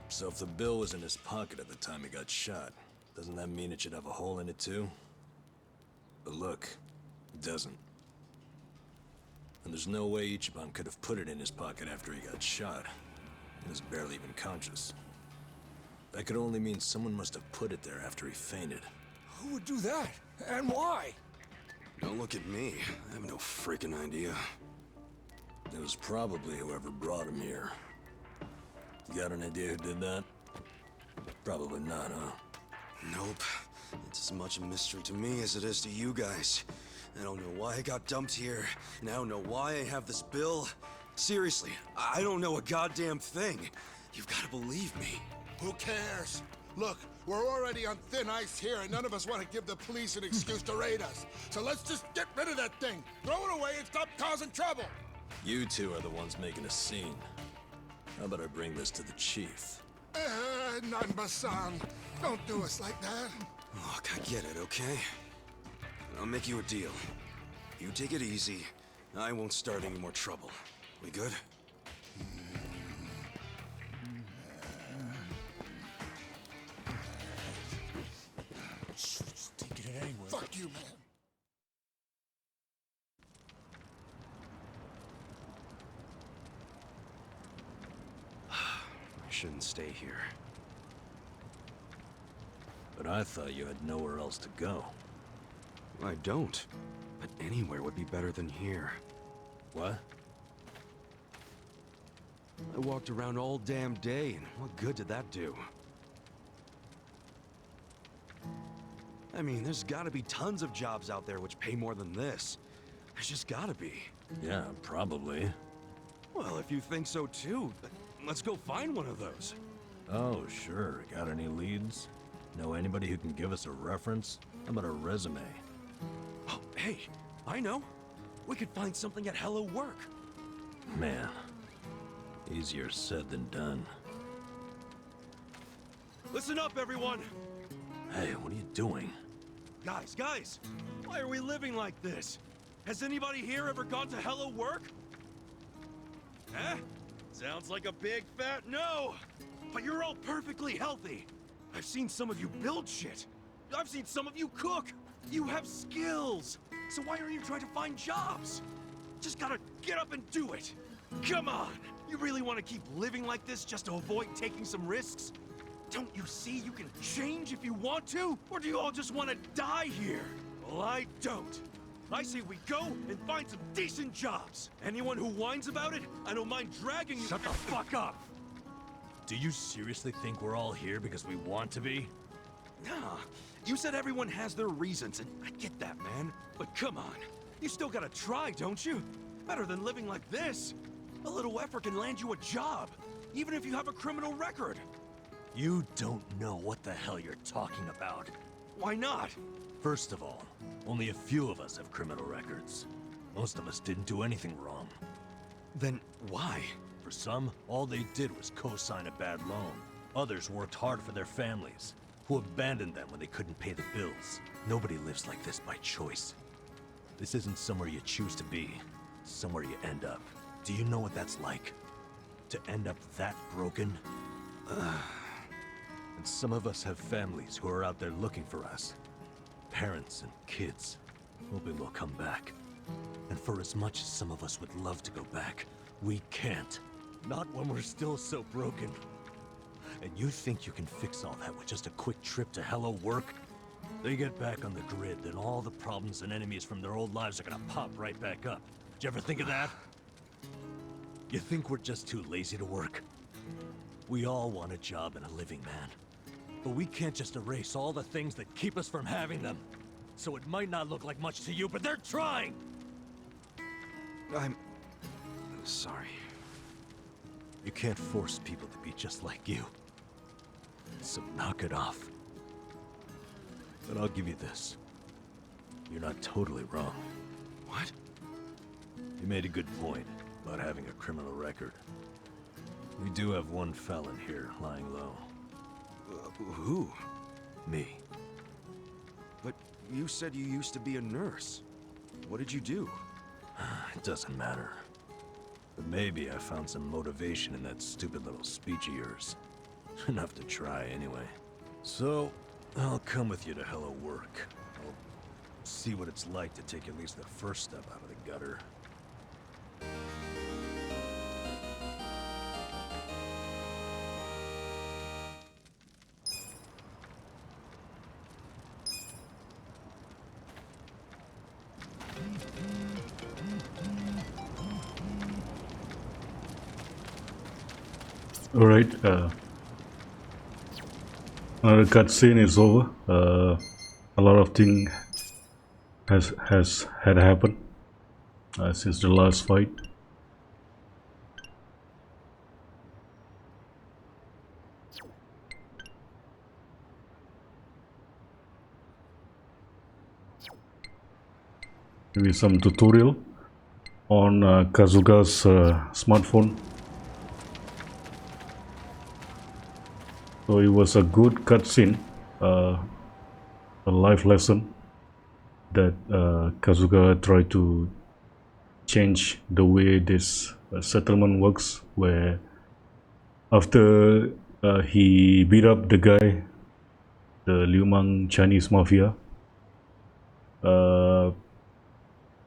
So if the bill was in his pocket at the time he got shot, doesn't that mean it should have a hole in it too? But look, it doesn't. And there's no way Ichiban could have put it in his pocket after he got shot. He was barely even conscious. That could only mean someone must have put it there after he fainted. Who would do that? And why? Don't look at me. I have no freaking idea. It was probably whoever brought him here. You got an idea who did that? Probably not, huh? Nope. It's as much a mystery to me as it is to you guys. I don't know why I got dumped here, and I don't know why I have this bill. Seriously, I don't know a goddamn thing. You've got to believe me. Who cares? Look, we're already on thin ice here, and none of us want to give the police an excuse to raid us. So let's just get rid of that thing. Throw it away and stop causing trouble. You two are the ones making a scene. How about I bring this to the chief? Nanba-san, don't do us like that. Look, I get it, okay? I'll make you a deal. You take it easy. I won't start any more trouble. We good? Just taking it anyway. Fuck you, man. I shouldn't stay here. But I thought you had nowhere else to go. I don't. But anywhere would be better than here. What? I walked around all damn day, and what good did that do? I mean, there's gotta be tons of jobs out there which pay more than this. There's just gotta be. Yeah, probably. Well, if you think so too, then let's go find one of those. Oh, sure. Got any leads? Know anybody who can give us a reference? How about a resume? Oh, hey, I know. We could find something at Hello Work. Man, easier said than done. Listen up, everyone! Hey, what are you doing? Guys, why are we living like this? Has anybody here ever gone to Hello Work? Eh? Sounds like a big fat no! But you're all perfectly healthy! I've seen some of you build shit! I've seen some of you cook! You have skills! So why are you trying to find jobs? Just gotta get up and do it! Come on! You really want to keep living like this just to avoid taking some risks? Don't you see you can change if you want to? Or do you all just want to die here? Well, I don't. I say we go and find some decent jobs. Anyone who whines about it, I don't mind dragging you— Shut the fuck up! Do you seriously think we're all here because we want to be? Nah, you said everyone has their reasons, and I get that, man. But come on, you still gotta try, don't you? Better than living like this. A little effort can land you a job, even if you have a criminal record. You don't know what the hell you're talking about. Why not? First of all, only a few of us have criminal records. Most of us didn't do anything wrong. Then why? For some, all they did was co-sign a bad loan. Others worked hard for their families. who abandoned them when they couldn't pay the bills. Nobody lives like this by choice. This isn't somewhere you choose to be. It's somewhere you end up. Do you know what that's like? To end up that broken? And some of us have families who are out there looking for us. Parents and kids, hoping we'll come back. And for as much as some of us would love to go back, we can't. Not when we're still so broken. And you think you can fix all that with just a quick trip to Hello Work? They get back on the grid, then all the problems and enemies from their old lives are gonna pop right back up. Did you ever think of that? You think we're just too lazy to work? We all want a job and a living, man. But we can't just erase all the things that keep us from having them. So it might not look like much to you, but they're trying! I'm sorry. You can't force people to be just like you. So knock it off. But I'll give you this. You're not totally wrong. What? You made a good point about having a criminal record. We do have one felon here lying low. Who? Me. But you said you used to be a nurse. What did you do? It doesn't matter. But maybe I found some motivation in that stupid little speech of yours. Enough to try, anyway. So, I'll come with you to Hello Work. I'll see what it's like to take at least the first step out of the gutter. Alright, another cutscene is over. A lot of things had happened since the last fight. Maybe some tutorial on Kazuga's smartphone. So it was a good cutscene, a life lesson that Kazuga tried to change the way this settlement works, where after he beat up the guy, the Liumang Chinese mafia,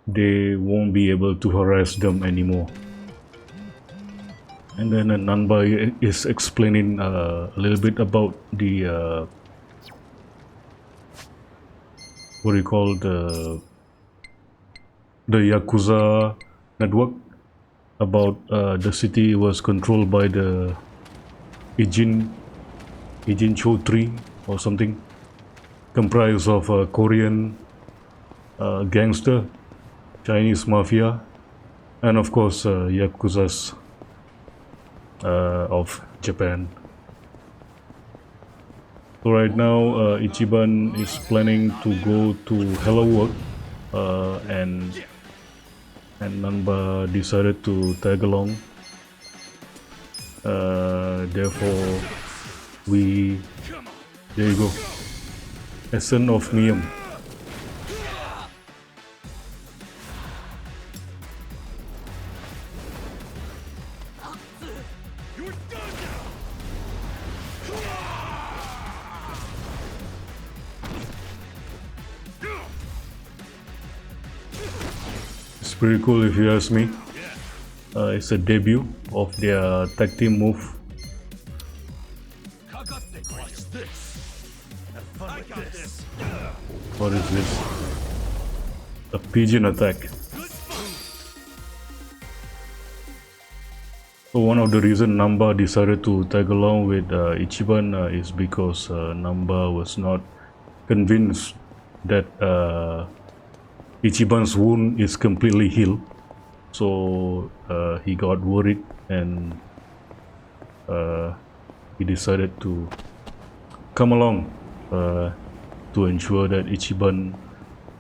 they won't be able to harass them anymore. And then Nanba is explaining a little bit about the what do you call the Yakuza network, about the city was controlled by the Ijin Cho 3 or something, comprised of Korean gangster, Chinese mafia, and of course Yakuza's of Japan. So right now Ichiban is planning to go to Hello Work, and Nanba decided to tag along. Therefore there you go, Essence of Miyam. It's pretty cool if you ask me. It's a debut of their tag team move. What is this? A pigeon attack. So one of the reasons Namba decided to tag along with Ichiban is because Namba was not convinced that Ichiban's wound is completely healed. So he got worried, and he decided to come along to ensure that Ichiban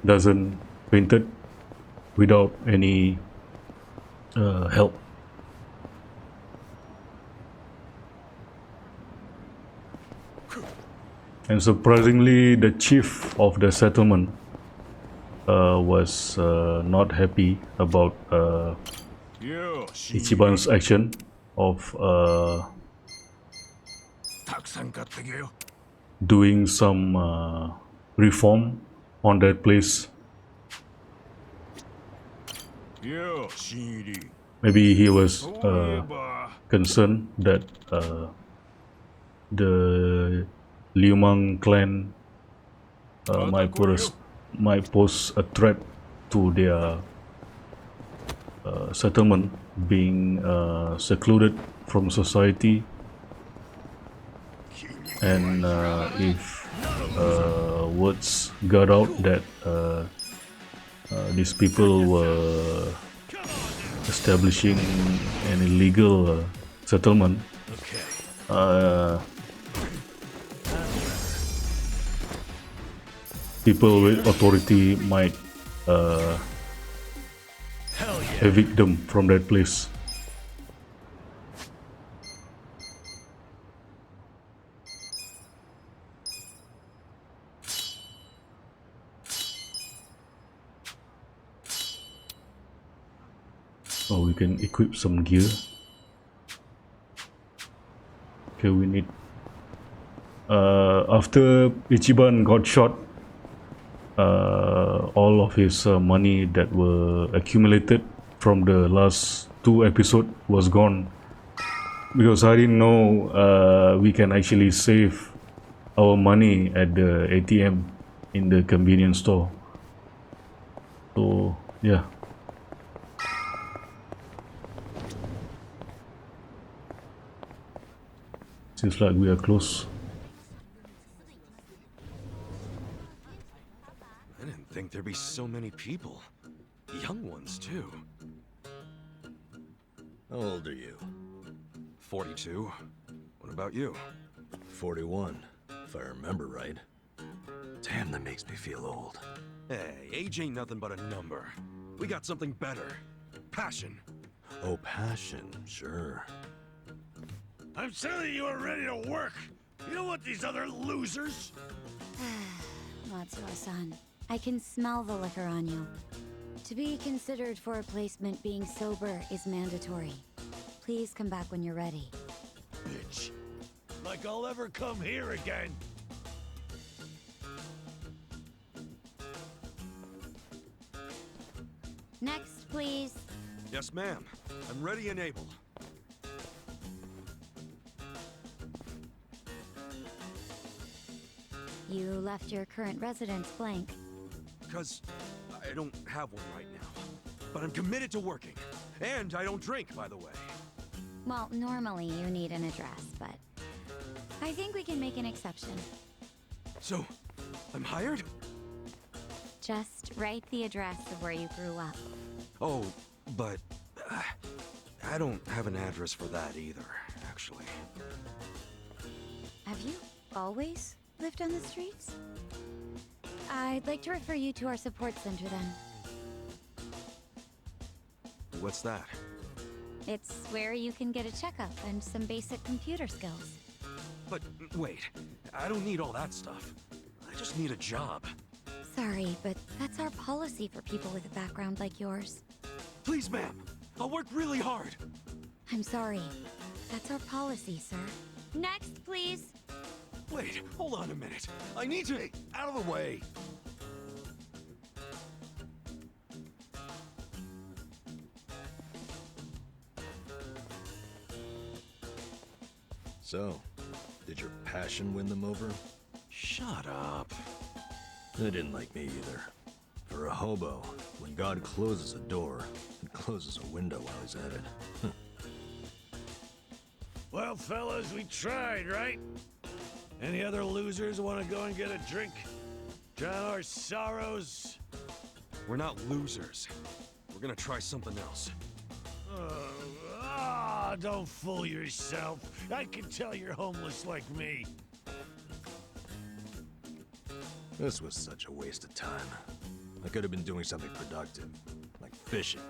doesn't fainted without any help. And surprisingly, the chief of the settlement was not happy about Ichiban's action of doing some reform on that place. Maybe he was concerned that the Liumang clan might pose a threat to their settlement, being secluded from society, and if words got out that these people were establishing an illegal settlement, people with authority might evict them from that place. Oh, we can equip some gear. Okay, we need... after Ichiban got shot, all of his money that were accumulated from the last 2 episodes was gone. Because I didn't know we can actually save our money at the ATM in the convenience store. So, yeah. Seems like we are close. I didn't think there'd be so many people. Young ones, too. How old are you? 42. What about you? 41, if I remember right. Damn, that makes me feel old. Hey, age ain't nothing but a number. We got something better. Passion. Oh, passion, sure. I'm telling you are ready to work. You don't want these other losers. Matsuo-san, I can smell the liquor on you. To be considered for a placement, being sober is mandatory. Please come back when you're ready. Bitch. Like I'll ever come here again. Next, please. Yes, ma'am. I'm ready and able. You left your current residence blank. Because I don't have one right now. But I'm committed to working. And I don't drink, by the way. Well, normally you need an address, but I think we can make an exception. So, I'm hired? Just write the address of where you grew up. Oh, but I don't have an address for that either, actually. Have you always lived on the streets? I'd like to refer you to our support center then. What's that? It's where you can get a checkup and some basic computer skills. But wait, I don't need all that stuff. I just need a job. Sorry, but that's our policy for people with a background like yours. Please, ma'am. I'll work really hard. I'm sorry. That's our policy, sir. Next, please. Wait, hold on a minute. I need to... Out of the way. So, did your passion win them over? Shut up. They didn't like me either. For a hobo, when God closes a door, he closes a window while he's at it. Well, fellas, we tried, right? Any other losers want to go and get a drink? Drown our sorrows? We're not losers. We're gonna try something else. Don't fool yourself. I can tell you're homeless like me. This was such a waste of time. I could have been doing something productive, like fishing.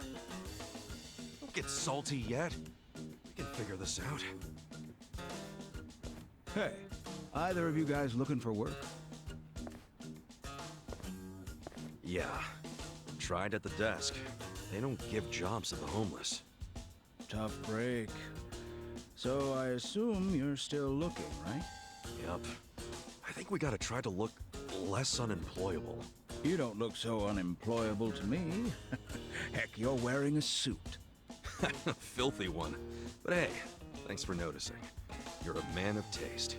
Don't get salty yet. We can figure this out. Hey, Either of you guys looking for work? Yeah. Tried at the desk. They don't give jobs to the homeless. Tough break. So I assume you're still looking, right? Yep. I think we gotta try to look less unemployable. You don't look so unemployable to me. Heck, you're wearing a suit. Filthy one. But hey, thanks for noticing. You're a man of taste.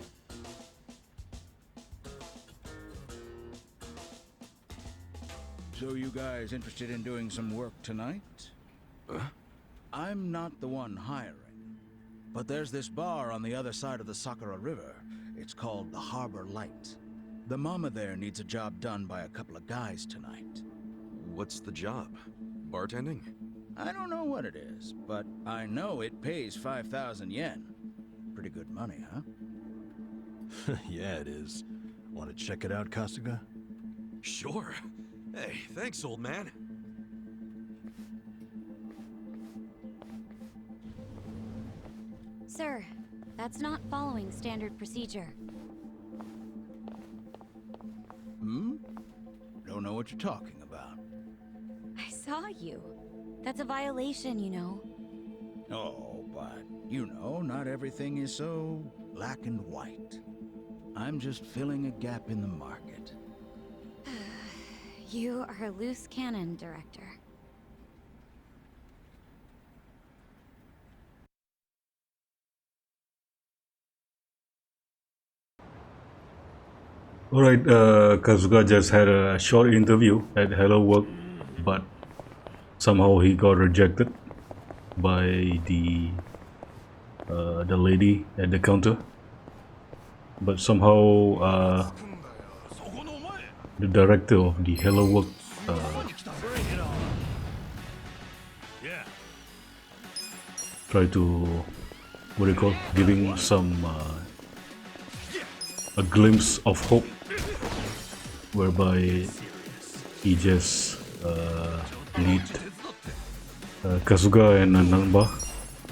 So you guys interested in doing some work tonight? I'm not the one hiring. But there's this bar on the other side of the Sakura River. It's called the Harbor Light. The mama there needs a job done by a couple of guys tonight. What's the job? Bartending? I don't know what it is, but I know it pays 5,000 yen. Pretty good money, huh? Yeah, it is. Want to check it out, Kasuga? Sure. Hey, thanks, old man. Sir, that's not following standard procedure. Don't know what you're talking about. I saw you. That's a violation, you know. Oh, but, you know, not everything is so black and white. I'm just filling a gap in the market. You are a loose cannon, Director. Alright, Kazuga just had a short interview at Hello Work, but somehow he got rejected by the lady at the counter. But somehow the director of the Hello Work tried to, what do you call, giving some a glimpse of hope, whereby he just lead Kasuga and Nanba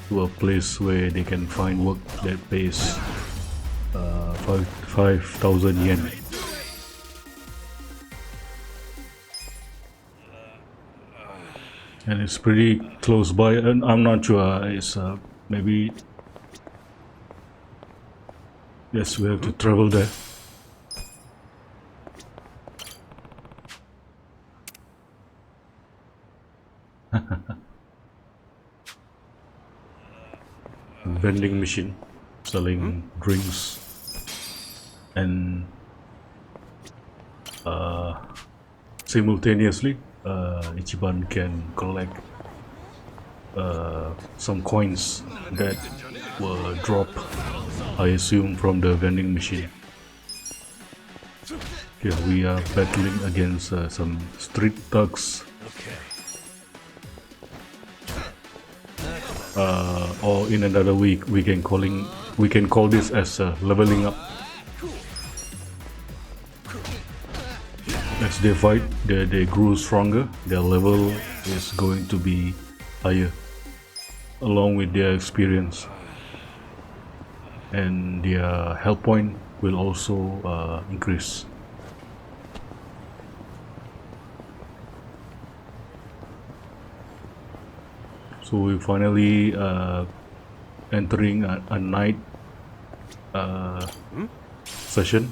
to a place where they can find work that pays 5,000 yen. And it's pretty close by, and I'm not sure, it's maybe, yes, we have to travel there. Vending machine selling drinks and simultaneously Ichiban can collect some coins that were dropped, I assume, from the vending machine. Here we are battling against some street thugs, or in another week we can call this as leveling up. As they fight, they grow stronger, their level is going to be higher, along with their experience, and their health point will also increase. So we finally entering a night session.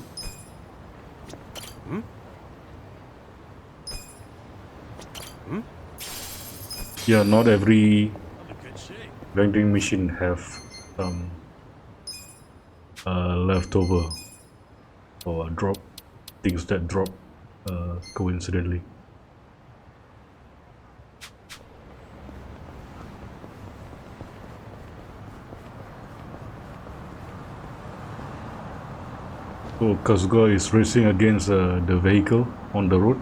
Yeah, not every vending machine have some leftover or drop things that drop coincidentally. So Kasuga is racing against the vehicle on the road.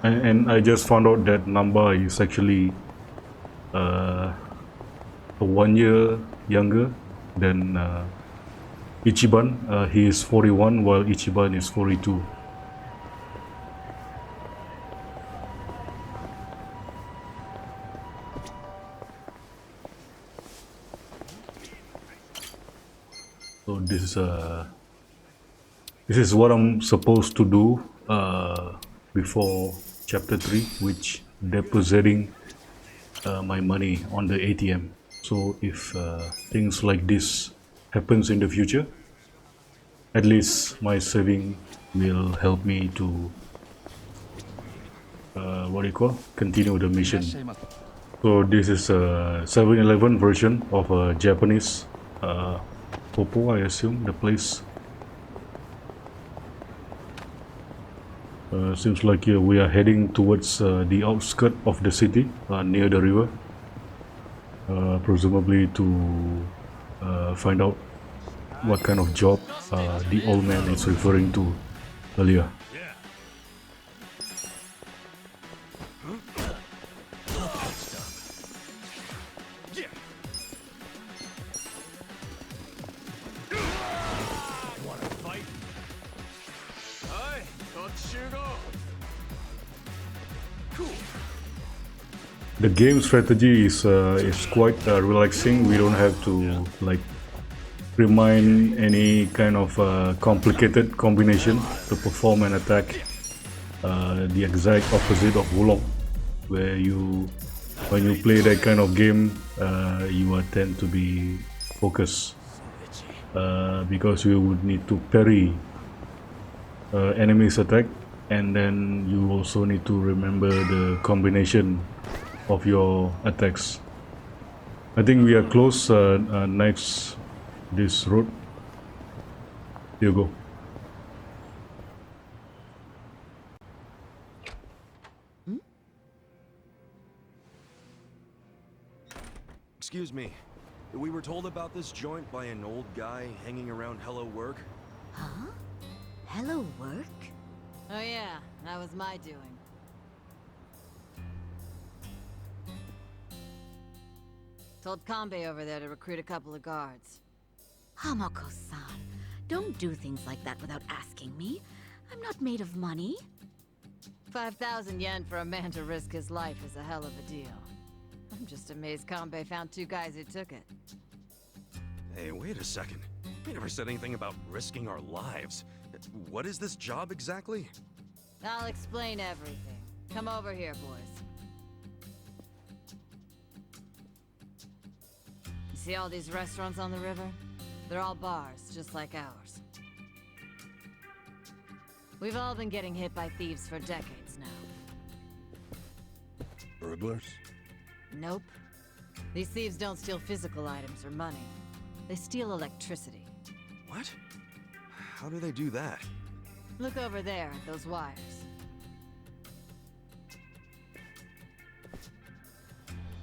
And I just found out that Namba is actually 1 year younger than Ichiban. He is 41 while Ichiban is 42. So this is what I'm supposed to do before chapter 3, which depositing my money on the ATM. So if things like this happens in the future, at least my saving will help me to continue the mission. So this is a 7-Eleven version of a Japanese Popo, I assume, the place. Seems like we are heading towards the outskirts of the city, near the river, presumably to find out what kind of job the old man is referring to earlier. The game strategy is quite relaxing. We don't have to like remind any kind of complicated combination to perform an attack. The exact opposite of Wulong, where when you play that kind of game, you tend to be focused because you would need to parry enemy's attack, and then you also need to remember the combination of your attacks. I think we are close next this road. Here you go. Excuse me. We were told about this joint by an old guy hanging around Hello Work. Huh? Hello Work? Oh yeah, that was my doing. Told Kanbei over there to recruit a couple of guards. Hamako-san, don't do things like that without asking me. I'm not made of money. 5,000 yen for a man to risk his life is a hell of a deal. I'm just amazed Kanbei found 2 guys who took it. Hey, wait a second. We never said anything about risking our lives. What is this job exactly? I'll explain everything. Come over here, boys. You see all these restaurants on the river? They're all bars, just like ours. We've all been getting hit by thieves for decades now. Burglars? Nope. These thieves don't steal physical items or money. They steal electricity. What? How do they do that? Look over there at those wires.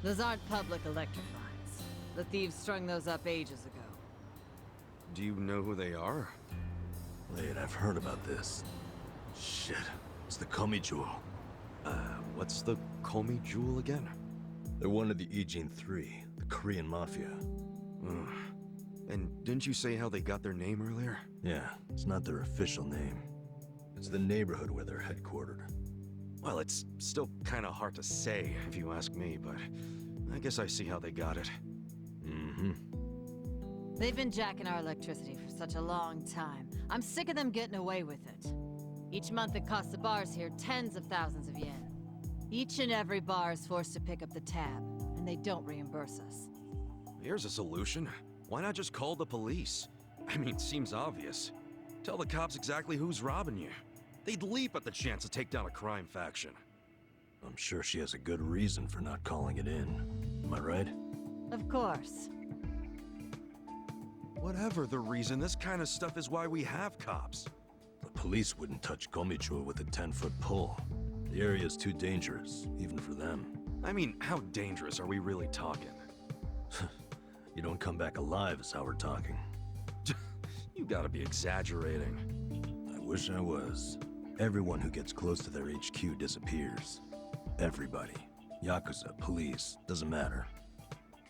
Those aren't public electric lines. The thieves strung those up ages ago. Do you know who they are? Wait, I've heard about this. Shit, it's the Komi Jewel. What's the Komi Jewel again? They're one of the Ijin 3, the Korean Mafia. And didn't you say how they got their name earlier? Yeah, it's not their official name. It's the neighborhood where they're headquartered. Well, it's still kind of hard to say, if you ask me, but I guess I see how they got it. Mm-hmm. They've been jacking our electricity for such a long time. I'm sick of them getting away with it. Each month it costs the bars here tens of thousands of yen. Each and every bar is forced to pick up the tab, and they don't reimburse us. Here's a solution. Why not just call the police? I mean, seems obvious. Tell the cops exactly who's robbing you. They'd leap at the chance to take down a crime faction. I'm sure she has a good reason for not calling it in. Am I right? Of course. Whatever the reason, this kind of stuff is why we have cops. The police wouldn't touch Komichua with a 10-foot pole. The area's too dangerous, even for them. I mean, how dangerous are we really talking? You don't come back alive is how we're talking. You gotta be exaggerating. I wish I was. Everyone who gets close to their HQ disappears. Everybody. Yakuza, police, doesn't matter.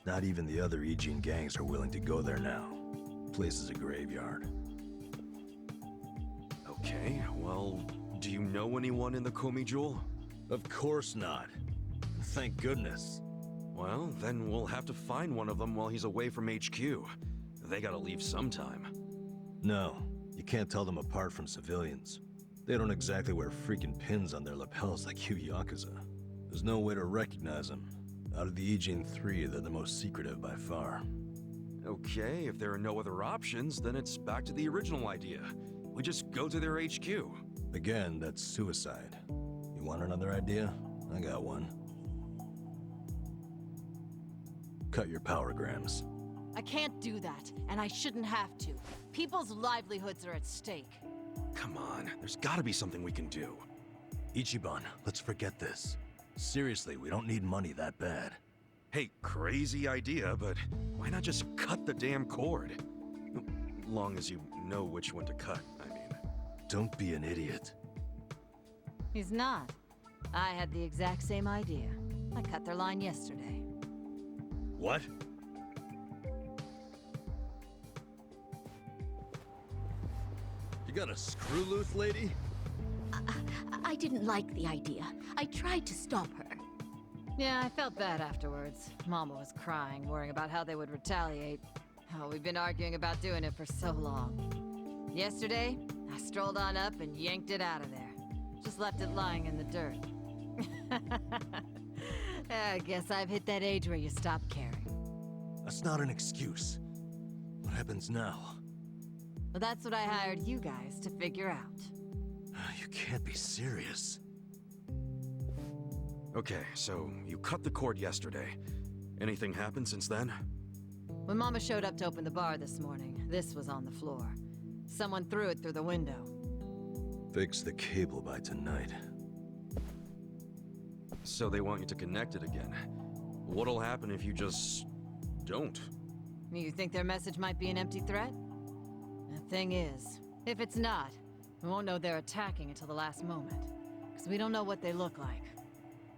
Not even the other Ijin gangs are willing to go there now. Place is a graveyard. Okay, well, do you know anyone in the Komi Jewel? Of course not. Thank goodness. Well, then we'll have to find one of them while he's away from HQ. They gotta leave sometime. No, you can't tell them apart from civilians. They don't exactly wear freaking pins on their lapels like you Yakuza. There's no way to recognize them. Out of the Ijin 3, they're the most secretive by far. Okay, if there are no other options, then it's back to the original idea. We just go to their HQ. Again, that's suicide. You want another idea? I got one. Cut your power grams. I can't do that, and I shouldn't have to. People's livelihoods are at stake. Come on, there's gotta be something we can do. Ichiban, let's forget this. Seriously, we don't need money that bad. Hey, crazy idea, but why not just cut the damn cord? Long as you know which one to cut, I mean. Don't be an idiot. He's not. I had the exact same idea. I cut their line yesterday. What? You got a screw loose, lady? I didn't like the idea. I tried to stop her. Yeah, I felt bad afterwards. Mama was crying, worrying about how they would retaliate. Oh, we've been arguing about doing it for so long. Yesterday, I strolled on up and yanked it out of there. Just left it lying in the dirt. I guess I've hit that age where you stop caring. That's not an excuse. What happens now? Well, that's what I hired you guys to figure out. You can't be serious. Okay, so you cut the cord yesterday. Anything happened since then? When Mama showed up to open the bar this morning, this was on the floor. Someone threw it through the window. Fix the cable by tonight. So they want you to connect it again. What'll happen if you just don't? You think their message might be an empty threat? The thing is, if it's not, we won't know they're attacking until the last moment. Because we don't know what they look like.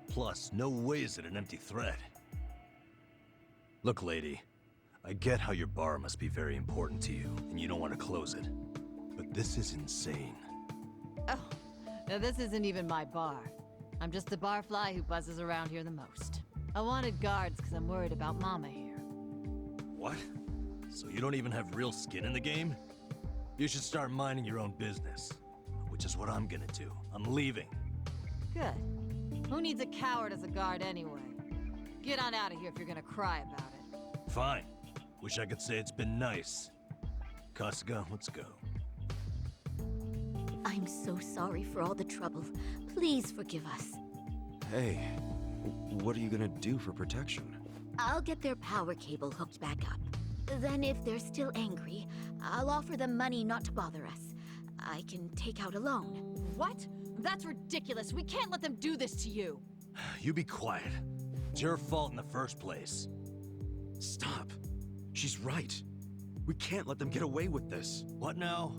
Plus, no way is it an empty threat. Look, lady, I get how your bar must be very important to you, and you don't want to close it. But this is insane. Oh, now this isn't even my bar. I'm just the barfly who buzzes around here the most. I wanted guards because I'm worried about Mama here. What? So you don't even have real skin in the game? You should start minding your own business. Which is what I'm gonna do. I'm leaving. Good. Who needs a coward as a guard anyway? Get on out of here if you're gonna cry about it. Fine. Wish I could say it's been nice. Kasuga, let's go. I'm so sorry for all the trouble. Please forgive us. Hey, what are you gonna do for protection? I'll get their power cable hooked back up. Then if they're still angry, I'll offer them money not to bother us. I can take out a loan. What? That's ridiculous. We can't let them do this to you. You be quiet. It's your fault in the first place. Stop. She's right. We can't let them get away with this. What now?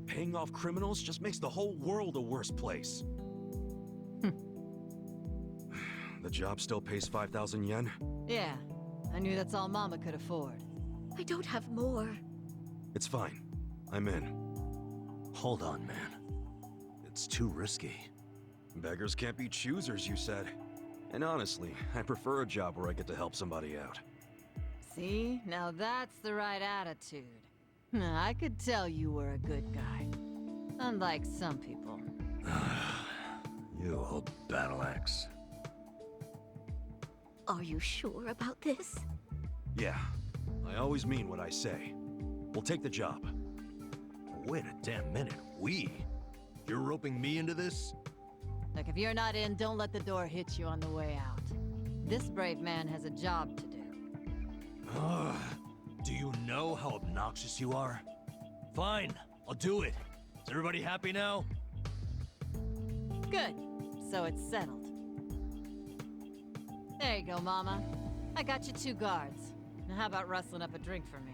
Paying off criminals just makes the whole world a worse place. The job still pays 5,000 yen? Yeah, I knew that's all Mama could afford. I don't have more. It's fine. I'm in. Hold on, man. It's too risky. Beggars can't be choosers, you said. And honestly, I prefer a job where I get to help somebody out. See? Now that's the right attitude. I could tell you were a good guy. Unlike some people. You old battle axe. Are you sure about this? Yeah. I always mean what I say. We'll take the job. Wait a damn minute. We? You're roping me into this? Look, if you're not in, don't let the door hit you on the way out. This brave man has a job to do. Do you know how obnoxious you are? Fine, I'll do it. Is everybody happy now? Good. So it's settled. There you go, Mama. I got you 2 guards. Now how about rustling up a drink for me?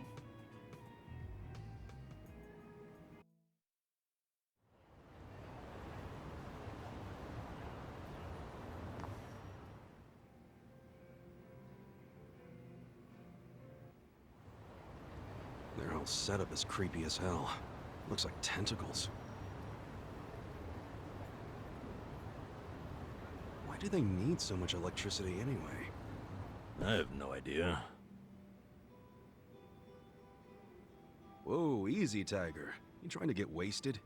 They're whole setup is creepy as hell. Looks like tentacles. Why do they need so much electricity anyway? I have no idea. Whoa, easy, Tiger. You trying to get wasted?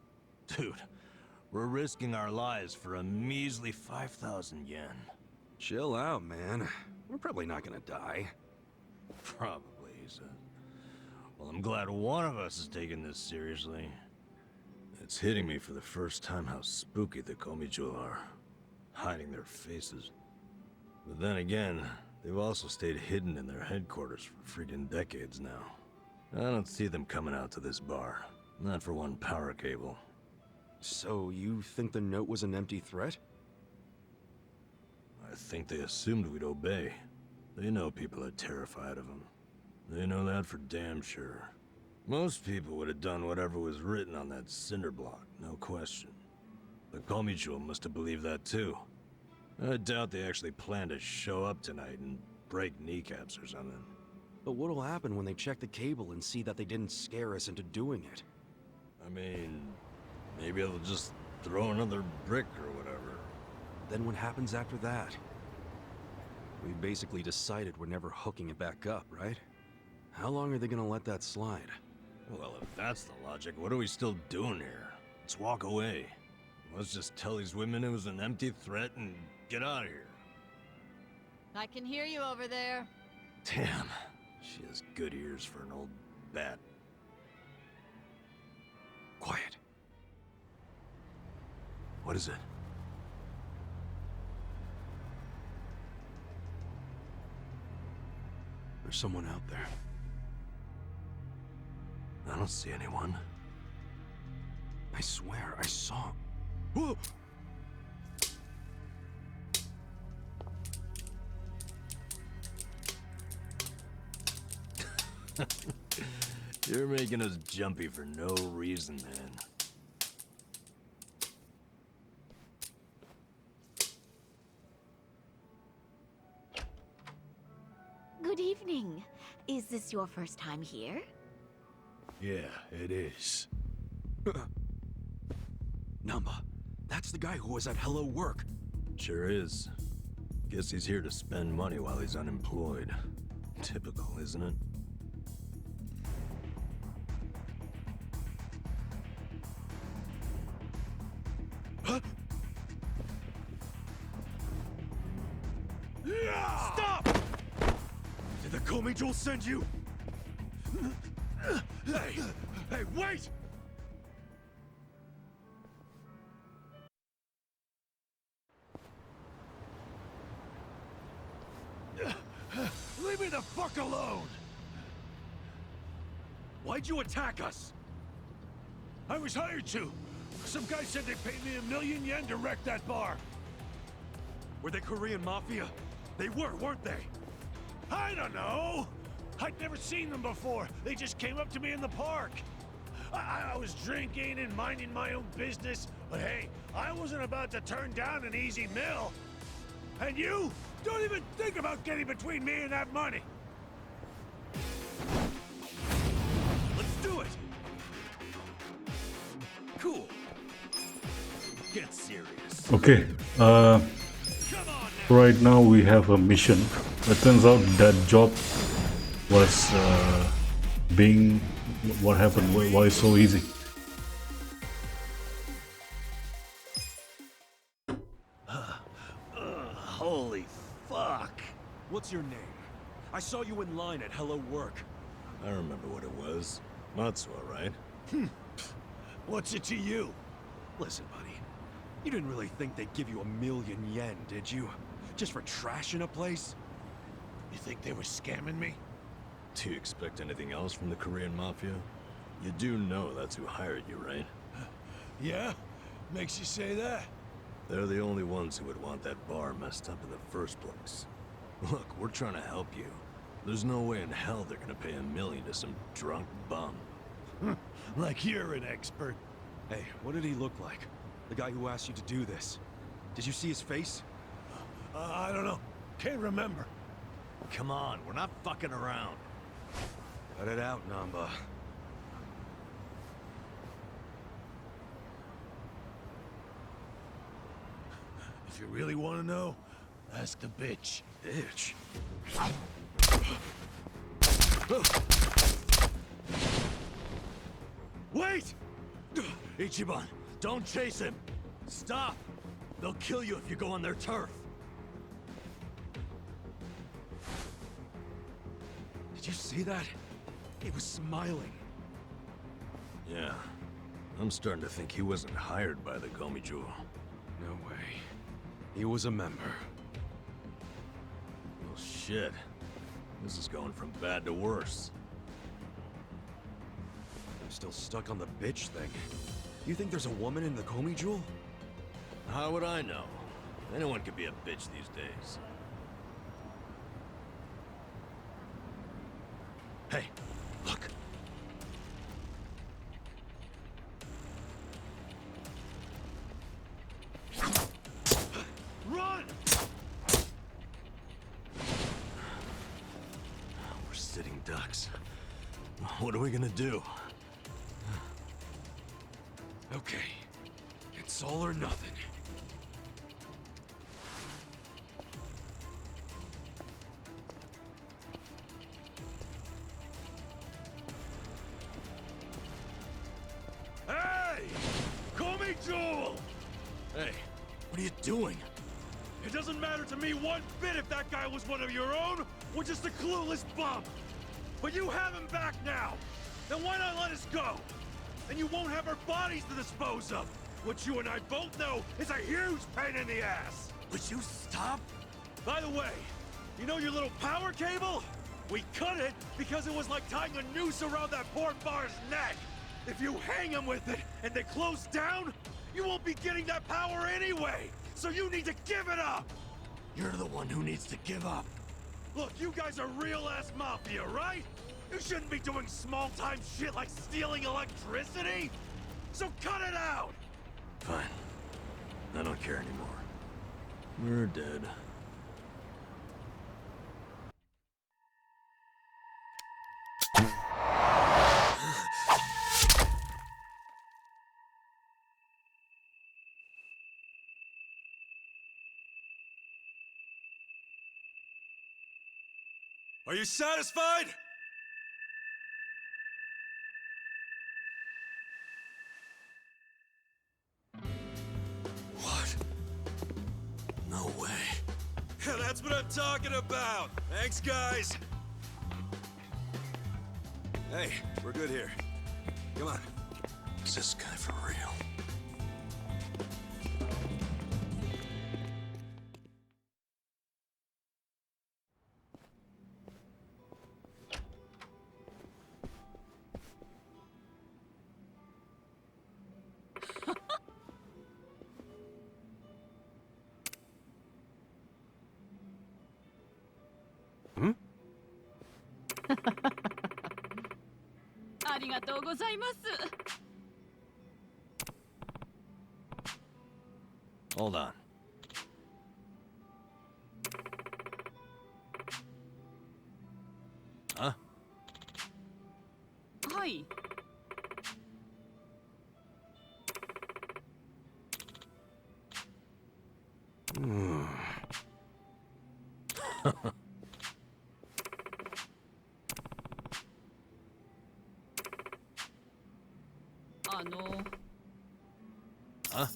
Dude, we're risking our lives for a measly 5,000 yen. Chill out, man. We're probably not gonna die. Probably, he said. Well, I'm glad one of us is taking this seriously. It's hitting me for the first time how spooky the Komichu are. Hiding their faces. But then again, they've also stayed hidden in their headquarters for freaking decades now. I don't see them coming out to this bar. Not for one power cable. So, you think the note was an empty threat? I think they assumed we'd obey. They know people are terrified of them. They know that for damn sure. Most people would have done whatever was written on that cinder block, no question. The Komichu must have believed that too. I doubt they actually plan to show up tonight and break kneecaps or something. But what'll happen when they check the cable and see that they didn't scare us into doing it? I mean, maybe they'll just throw another brick or whatever. Then what happens after that? We basically decided we're never hooking it back up, right? How long are they gonna let that slide? Well, if that's the logic, what are we still doing here? Let's walk away. Let's just tell these women it was an empty threat and get out of here. I can hear you over there. Damn, she has good ears for an old bat. Quiet. What is it? There's someone out there. I don't see anyone. I swear, I saw... Whoa! You're making us jumpy for no reason, man. Good evening. Is this your first time here? Yeah, it is. Namba, that's the guy who was at Hello Work. Sure is. Guess he's here to spend money while he's unemployed. Typical, isn't it? Huh? Stop! Did the Komi Jewel send you? Hey! Hey, wait! Leave me the fuck alone! Why'd you attack us? I was hired to. Some guy said they paid me 1,000,000 yen to wreck that bar. Were they Korean Mafia? They were, weren't they? I don't know. I'd never seen them before. They just came up to me in the park. I was drinking and minding my own business, but hey, I wasn't about to turn down an easy meal. And you? Don't even think about getting between me and that money. Let's do it! Cool. Get serious. Okay, right now we have a mission. It turns out that job was being... What happened? Why so easy? Holy fuck. What's your name? I saw you in line at Hello Work. I remember what it was. Matsuo, right? What's it to you? Listen, buddy. You didn't really think they'd give you 1,000,000 yen, did you? Just for trashing a place? You think they were scamming me? Do you expect anything else from the Korean Mafia? You do know that's who hired you, right? Yeah? Makes you say that? They're the only ones who would want that bar messed up in the first place. Look, we're trying to help you. There's no way in hell they're gonna pay 1,000,000 to some drunk bum. Like you're an expert. Hey, what did he look like? The guy who asked you to do this. Did you see his face? I don't know. Can't remember. Come on, we're not fucking around. Cut it out, Namba. If you really want to know, ask the bitch. Bitch? Wait! Ichiban, don't chase him! Stop! They'll kill you if you go on their turf. Did you see that? He was smiling. Yeah. I'm starting to think he wasn't hired by the Gomijo. No way. He was a member. Well, shit. This is going from bad to worse. I'm still stuck on the bitch thing. You think there's a woman in the Komi Jewel? How would I know? Anyone could be a bitch these days. Hey, look. Run! We're sitting ducks. What are we gonna do? Okay. It's all or nothing. Hey! Call me Joel! Hey, what are you doing? It doesn't matter to me one bit if that guy was one of your own or just a clueless bum. But you have him back now. Then why not let us go? And you won't have our bodies to dispose of. What you and I both know is a huge pain in the ass. Would you stop? By the way, you know your little power cable? We cut it because it was like tying a noose around that poor bar's neck. If you hang him with it and they close down, you won't be getting that power anyway. So you need to give it up. You're the one who needs to give up. Look, you guys are real-ass mafia, right? You shouldn't be doing small-time shit like stealing electricity. So cut it out. Fine. I don't care anymore. We're dead. Are you satisfied? What? No way. Yeah, that's what I'm talking about. Thanks, guys. Hey, we're good here. Come on. Is this guy for real? Hold on. Huh? はい。 Huh?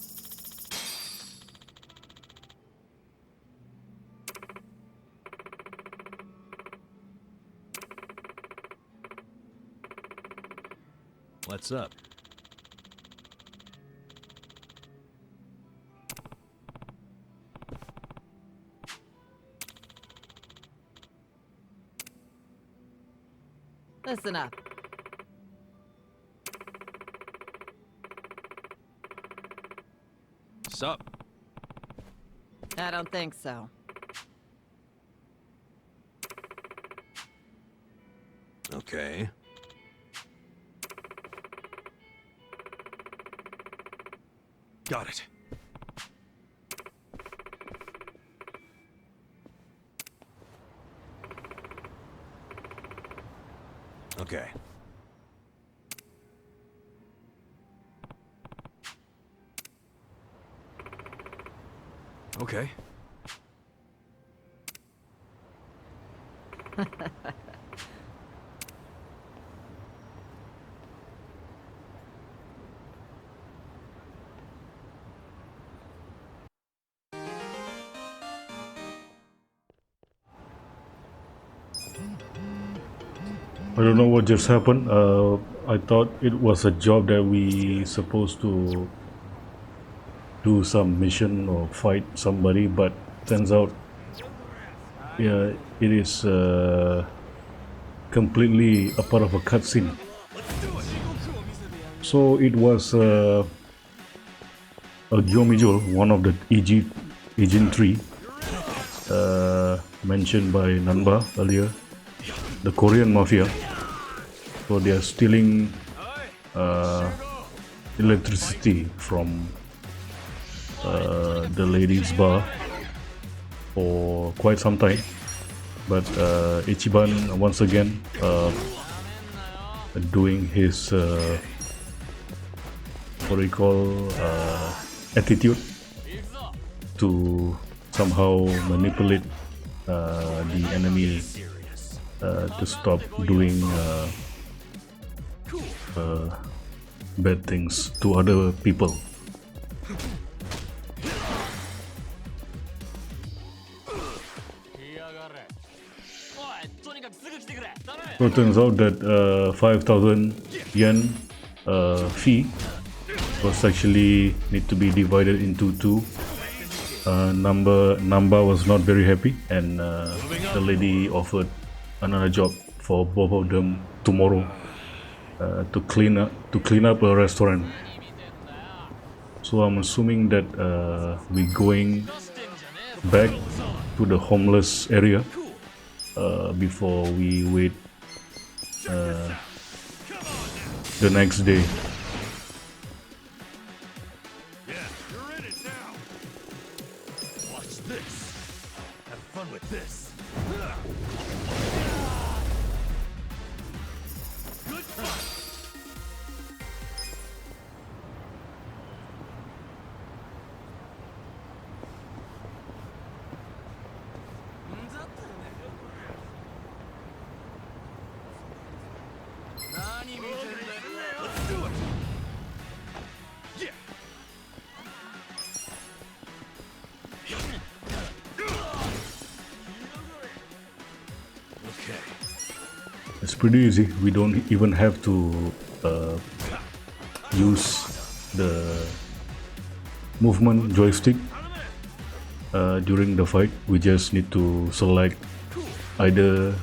What's up? Listen up. Sup? I don't think so. Okay. Got it. Okay. Okay. I don't know what just happened. I thought it was a job that we supposed to do some mission or fight somebody, but turns out, yeah, it is completely a part of a cutscene. So it was a Gyomijul, one of the Agent 3 mentioned by Nanba earlier, the Korean mafia. So they are stealing electricity from the ladies' bar for quite some time. But Ichiban once again doing his what do you call attitude to somehow manipulate the enemy to stop doing bad things to other people. So it turns out that 5,000 yen fee was actually need to be divided into two. Namba was not very happy, and the lady offered another job for both of them tomorrow to clean up a restaurant. So I'm assuming that we're going back to the homeless area before we wait the next day. Yeah, you're in it now. Watch this. Have fun with this. Good fun. Let's do it. Yeah. Okay. It's pretty easy. We don't even have to use the movement joystick during the fight. We just need to select either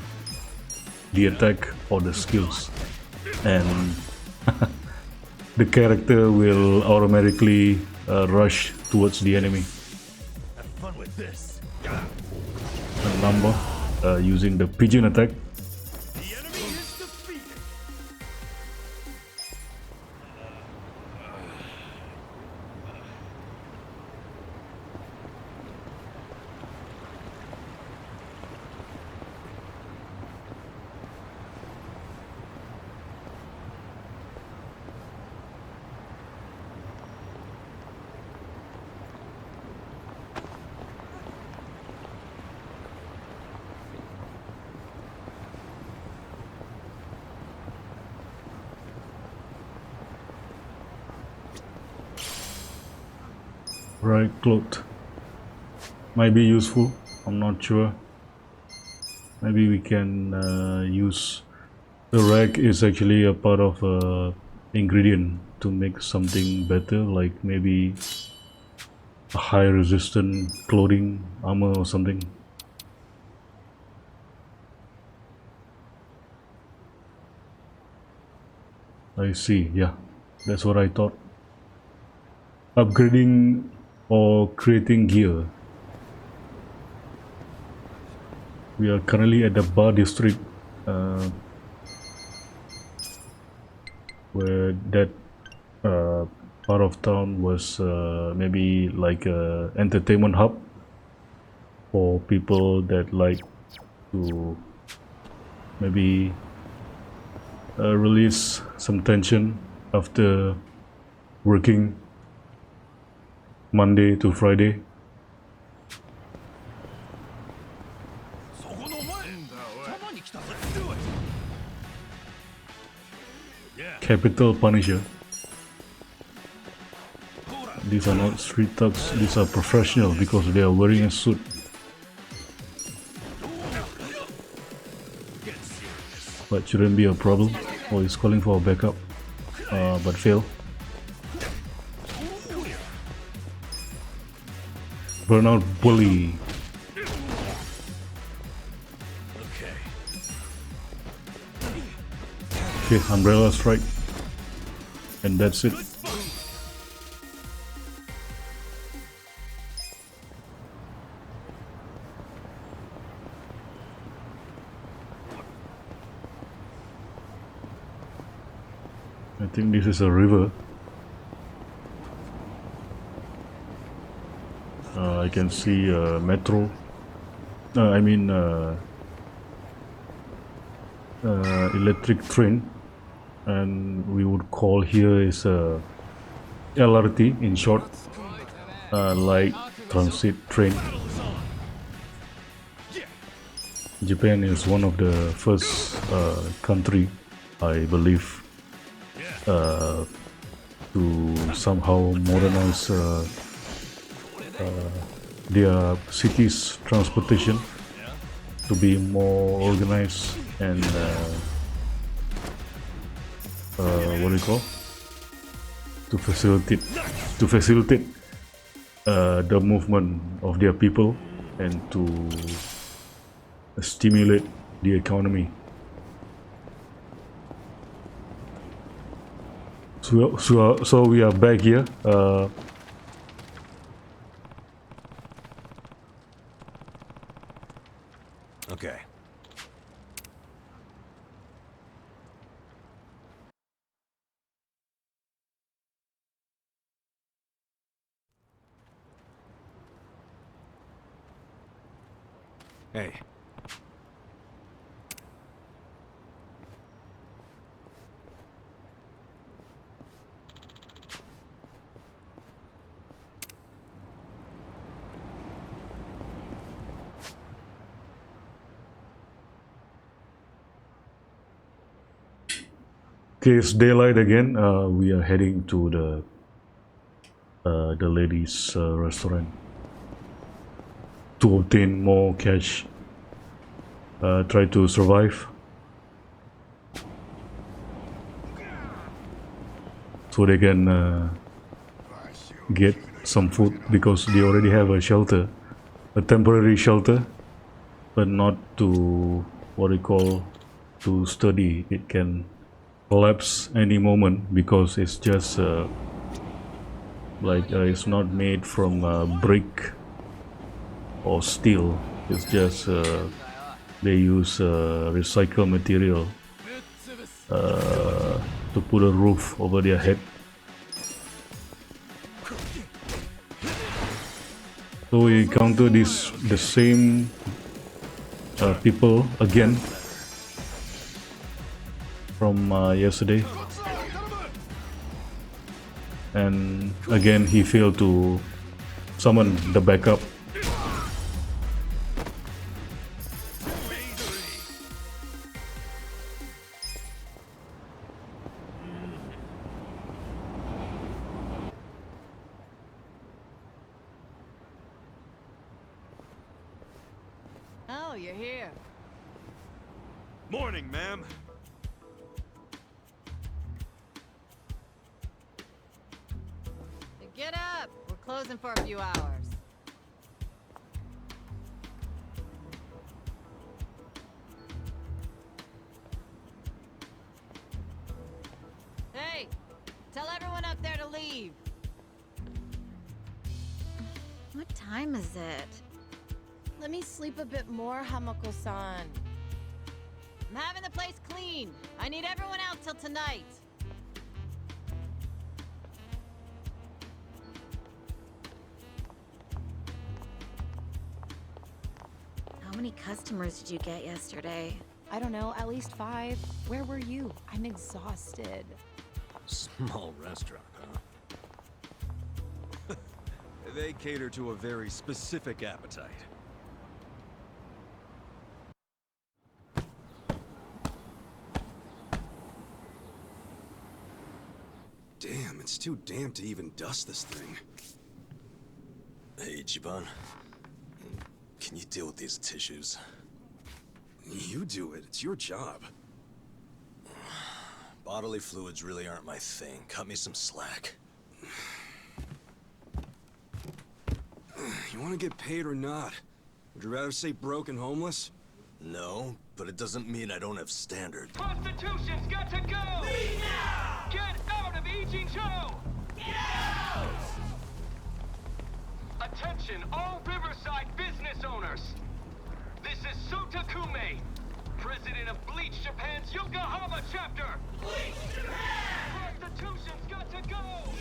the attack or the skills, and the character will automatically rush towards the enemy. Have fun with this. And Number using the pigeon attack. The enemy is defeated. Right cloth might be useful. I'm not sure. Maybe we can use the rag is actually a part of ingredient to make something better, like maybe a high resistant clothing armor or something. I see, yeah, that's what I thought. Upgrading or creating gear. We are currently at the bar district where that part of town was maybe like a entertainment hub for people that like to maybe release some tension after working Monday to Friday. capital Punisher. These are not street thugs, these are professional because they are wearing a suit. But shouldn't be a problem. Oh, he's calling for a backup, but fail. Burnout bully. Okay, umbrella strike, and that's it. I think this is a river. I can see metro. Electric train, and we would call here is LRT in short, light transit train. Japan is one of the first country, I believe, to somehow modernize their city's transportation to be more organized and what do you call, to facilitate the movement of their people and to stimulate the economy. So we are back here. Okay. Hey. Okay, it's daylight again. We are heading to the ladies' restaurant to obtain more cash. Try to survive, so they can get some food, because they already have a shelter, a temporary shelter, but not to what you call to study. It can collapse any moment because it's just it's not made from brick or steel. It's just they use recycled material to put a roof over their head. So we encounter the same people again from yesterday, and again he failed to summon the backup. Oh, you're here. Morning, ma'am. Get up! We're closing for a few hours. Hey! Tell everyone up there to leave! What time is it? Let me sleep a bit more, Hamako-san. I'm having the place clean! I need everyone out till tonight! How many customers did you get yesterday? I don't know, at least 5. Where were you? I'm exhausted. Small restaurant, huh? They cater to a very specific appetite. It's too damp to even dust this thing. Hey, Ichiban. Can you deal with these tissues? You do it. It's your job. Bodily fluids really aren't my thing. Cut me some slack. You want to get paid or not? Would you rather stay broke and homeless? No, but it doesn't mean I don't have standards. Prostitution's got to go! Leave now! Get out of Ijincho! Get out! Attention, all Riverside business owners! This is Sotakume, president of Bleach Japan's Yokohama chapter! Bleach Japan! Prostitution's got to go!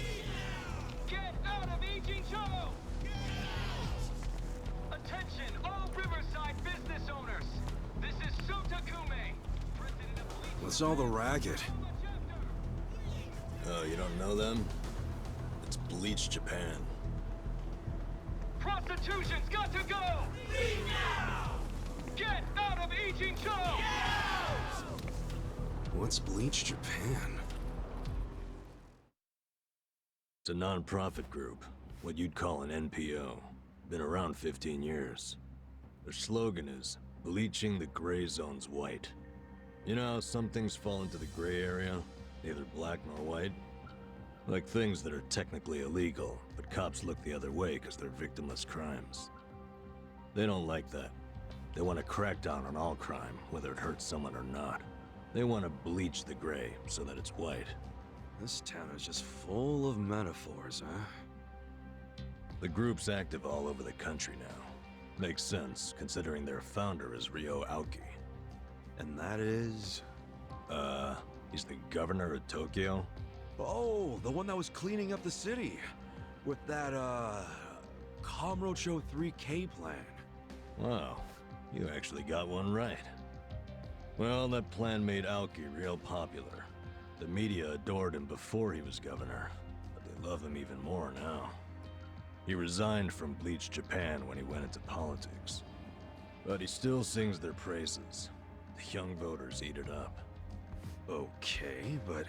Get out of Ijincho! Attention, all Riverside business owners! This is Sotakume, president of Bleach... What's all the racket? Oh, you don't know them? It's Bleach Japan. Prostitution's got to go! Leave now! Get out of Ijincho! What's Bleach Japan? It's a non-profit group, what you'd call an NPO. Been around 15 years. Their slogan is, bleaching the gray zones white. You know how some things fall into the gray area, neither black nor white? Like things that are technically illegal, but cops look the other way because they're victimless crimes. They don't like that. They want to crack down on all crime, whether it hurts someone or not. They want to bleach the gray so that it's white. This town is just full of metaphors, huh? The group's active all over the country now. Makes sense, considering their founder is Ryo Aoki. And that is... He's the governor of Tokyo? Oh, the one that was cleaning up the city. With that, Kamurocho 3K plan. Wow, you actually got one right. Well, that plan made Aoki real popular. The media adored him before he was governor, but they love him even more now. He resigned from Bleach Japan when he went into politics. But he still sings their praises. The young voters eat it up. Okay, but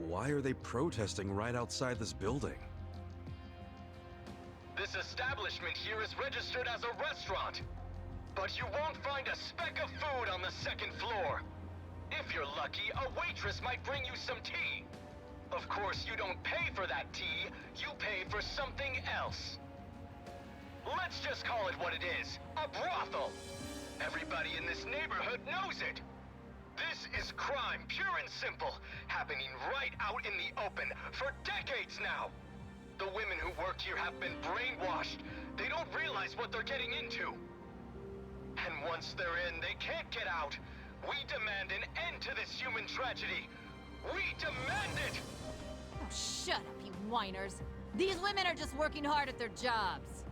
why are they protesting right outside this building? This establishment here is registered as a restaurant, but you won't find a speck of food on the second floor. If you're lucky, a waitress might bring you some tea. Of course, you don't pay for that tea, you pay for something else. Let's just call it what it is, a brothel. Everybody in this neighborhood knows it. This is crime, pure and simple, happening right out in the open for decades now. The women who work here have been brainwashed. They don't realize what they're getting into. And once they're in, they can't get out. We demand an end to this human tragedy. We demand it! Oh, shut up, you whiners. These women are just working hard at their jobs.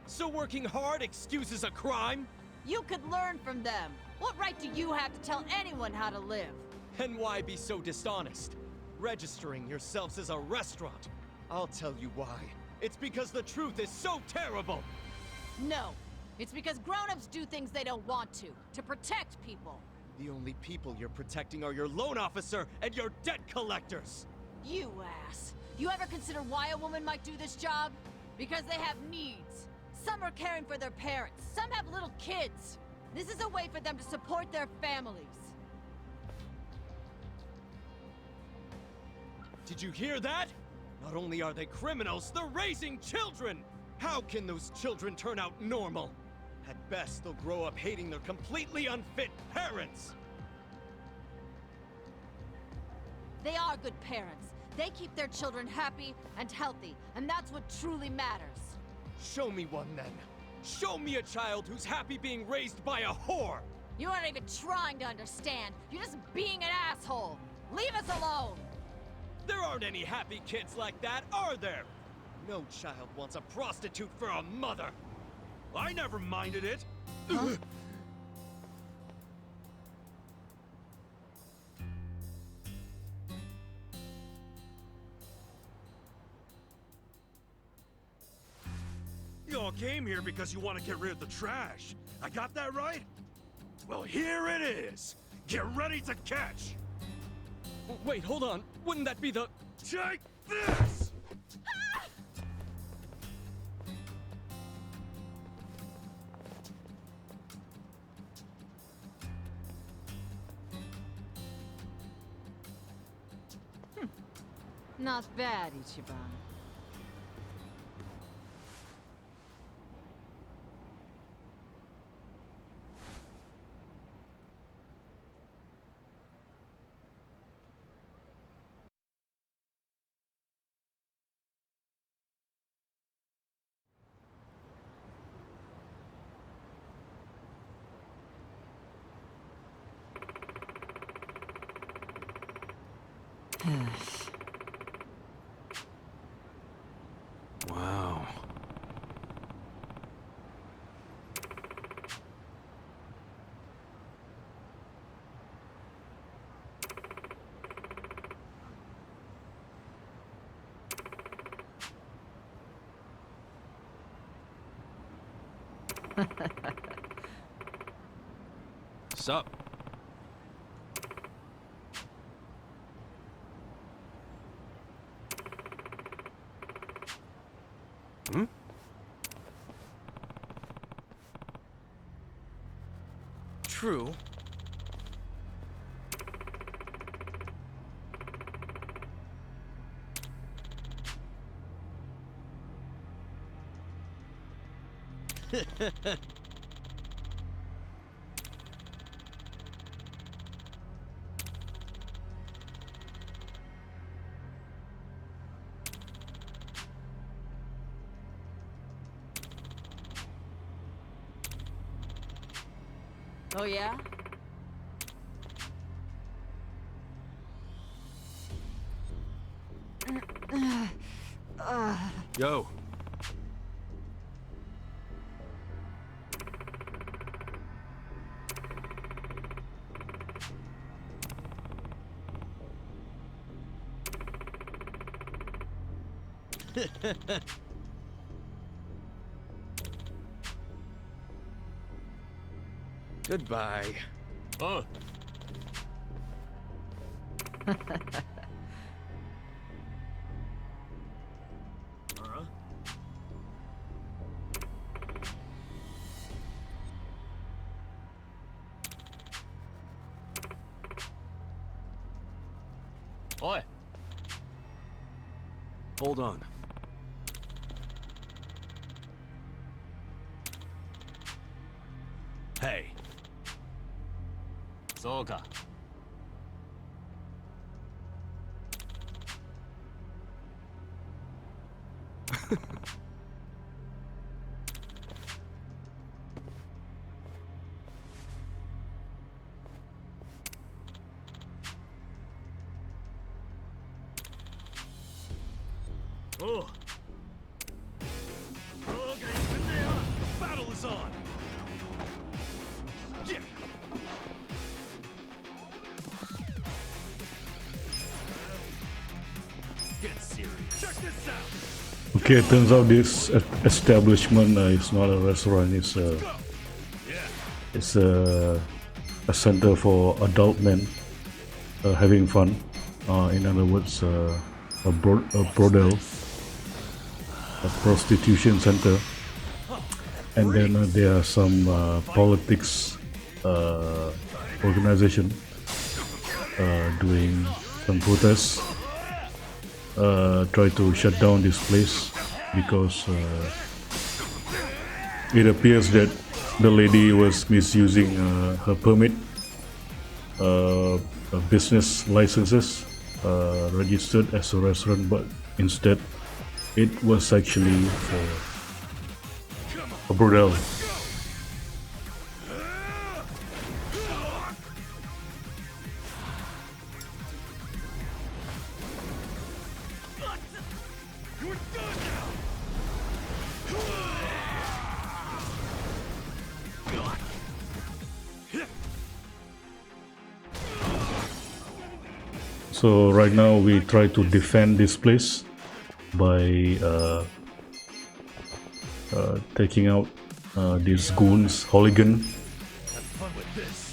So working hard excuses a crime? You could learn from them. What right do you have to tell anyone how to live? And why be so dishonest? Registering yourselves as a restaurant. I'll tell you why. It's because the truth is so terrible! No. It's because grown-ups do things they don't want to protect people. The only people you're protecting are your loan officer and your debt collectors! You ass. You ever consider why a woman might do this job? Because they have needs. Some are caring for their parents. Some have little kids. This is a way for them to support their families. Did you hear that? Not only are they criminals, they're raising children! How can those children turn out normal? At best, they'll grow up hating their completely unfit parents! They are good parents. They keep their children happy and healthy, and that's what truly matters. Show me one, then. Show me a child who's happy being raised by a whore! You aren't even trying to understand. You're just being an asshole. Leave us alone! There aren't any happy kids like that, are there? No child wants a prostitute for a mother! I never minded it! Huh? You all came here because you want to get rid of the trash. I got that right? Well, here it is. Get ready to catch! Wait, hold on. Wouldn't that be the... Check this! Not bad, Ichiban. Wow. Sup? Hmm? True. Oh yeah? Yo. Goodbye. Oh. Oi. Hold on. Hey. Soka. Oh. Okay, the battle is on. Yeah. Get serious. Check this out. Okay, turns out this establishment is not a restaurant. It's a center for adult men having fun. In other words, a brothel, a prostitution center. And then there are some politics organization doing some protests. Try to shut down this place because it appears that the lady was misusing her permit, business licenses registered as a restaurant, but instead it was actually for a brothel. So right now we try to defend this place by taking out these goons, hooligan,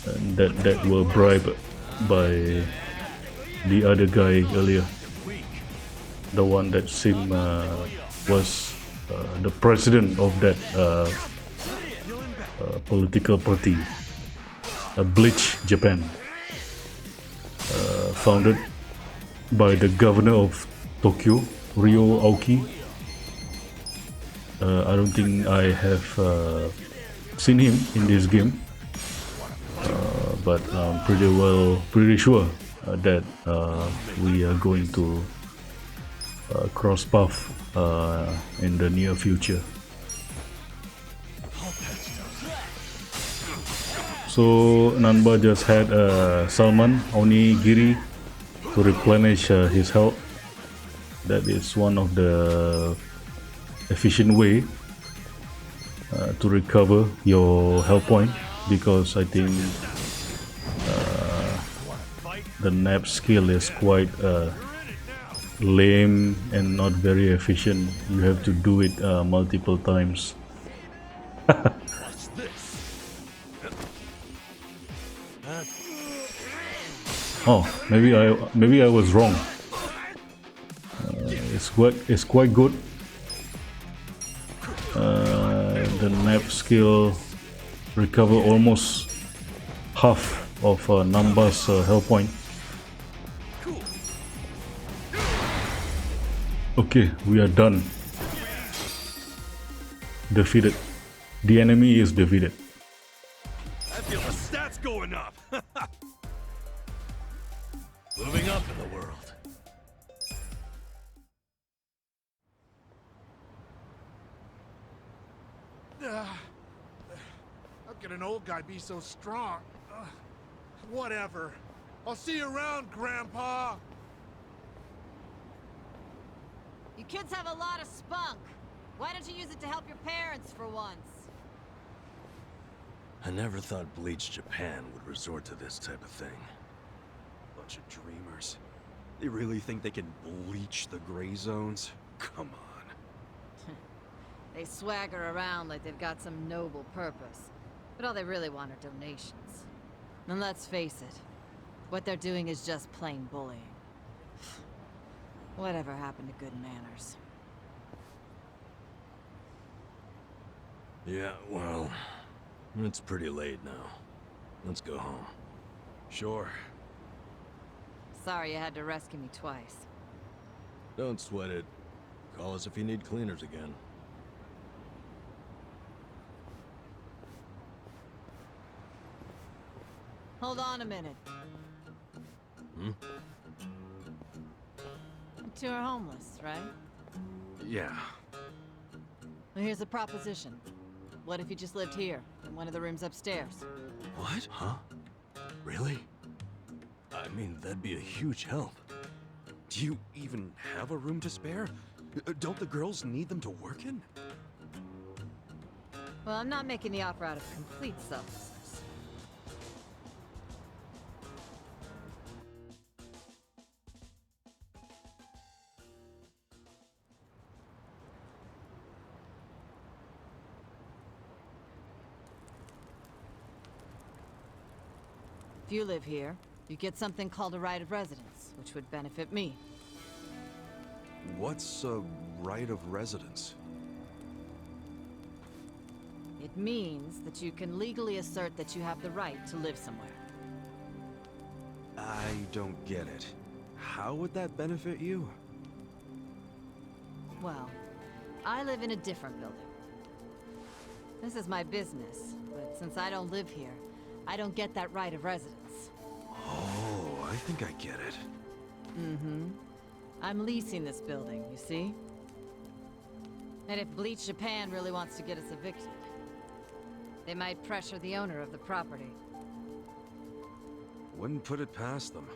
and that were bribed by the other guy earlier. the one that seemed was the president of that political party, Bleach Japan, founded by the governor of Tokyo, Ryo Aoki. I don't think I have seen him in this game, but I'm pretty sure that we are going to cross path in the near future. So Nanba just had Salman Onigiri to replenish his health. That is one of the efficient way to recover your health point, because I think the nap skill is quite lame and not very efficient. You have to do it multiple times. Oh, maybe I was wrong. It's quite good. The nap skill recover almost half of Namba's health point. Okay, we are done. Defeated. The enemy is defeated. I feel the stats going up. Moving up in the world. How can an old guy be so strong? Whatever. I'll see you around, Grandpa. You kids have a lot of spunk. Why don't you use it to help your parents for once? I never thought Bleach Japan would resort to this type of thing. Bunch of dreamers. They really think they can bleach the gray zones? Come on. They swagger around like they've got some noble purpose. But all they really want are donations. And let's face it, what they're doing is just plain bullying. Whatever happened to good manners? Yeah, well, it's pretty late now. Let's go home. Sure. Sorry you had to rescue me twice. Don't sweat it. Call us if you need cleaners again. Hold on a minute. Hmm? You two are homeless, right? Yeah. Well, here's a proposition. What if you just lived here, in one of the rooms upstairs? What? Huh? Really? I mean, that'd be a huge help. Do you even have a room to spare? Don't the girls need them to work in? Well, I'm not making the offer out of complete selflessness. If you live here, you get something called a right of residence, which would benefit me. What's a right of residence? It means that you can legally assert that you have the right to live somewhere. I don't get it. How would that benefit you? Well, I live in a different building. This is my business, but since I don't live here, I don't get that right of residence. Oh, I think I get it. Mm-hmm. I'm leasing this building, you see? And if Bleach Japan really wants to get us evicted, they might pressure the owner of the property. Wouldn't put it past them.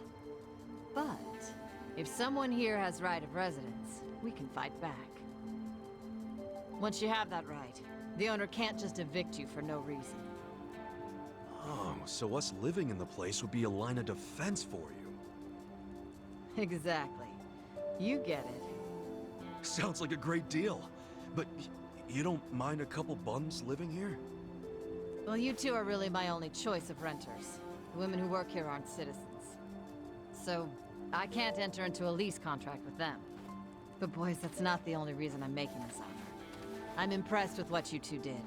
But if someone here has right of residence, we can fight back. Once you have that right, the owner can't just evict you for no reason. Oh, so us living in the place would be a line of defense for you. Exactly. You get it. Sounds like a great deal. But you don't mind a couple bums living here? Well, you two are really my only choice of renters. The women who work here aren't citizens. So, I can't enter into a lease contract with them. But boys, that's not the only reason I'm making this offer. I'm impressed with what you two did.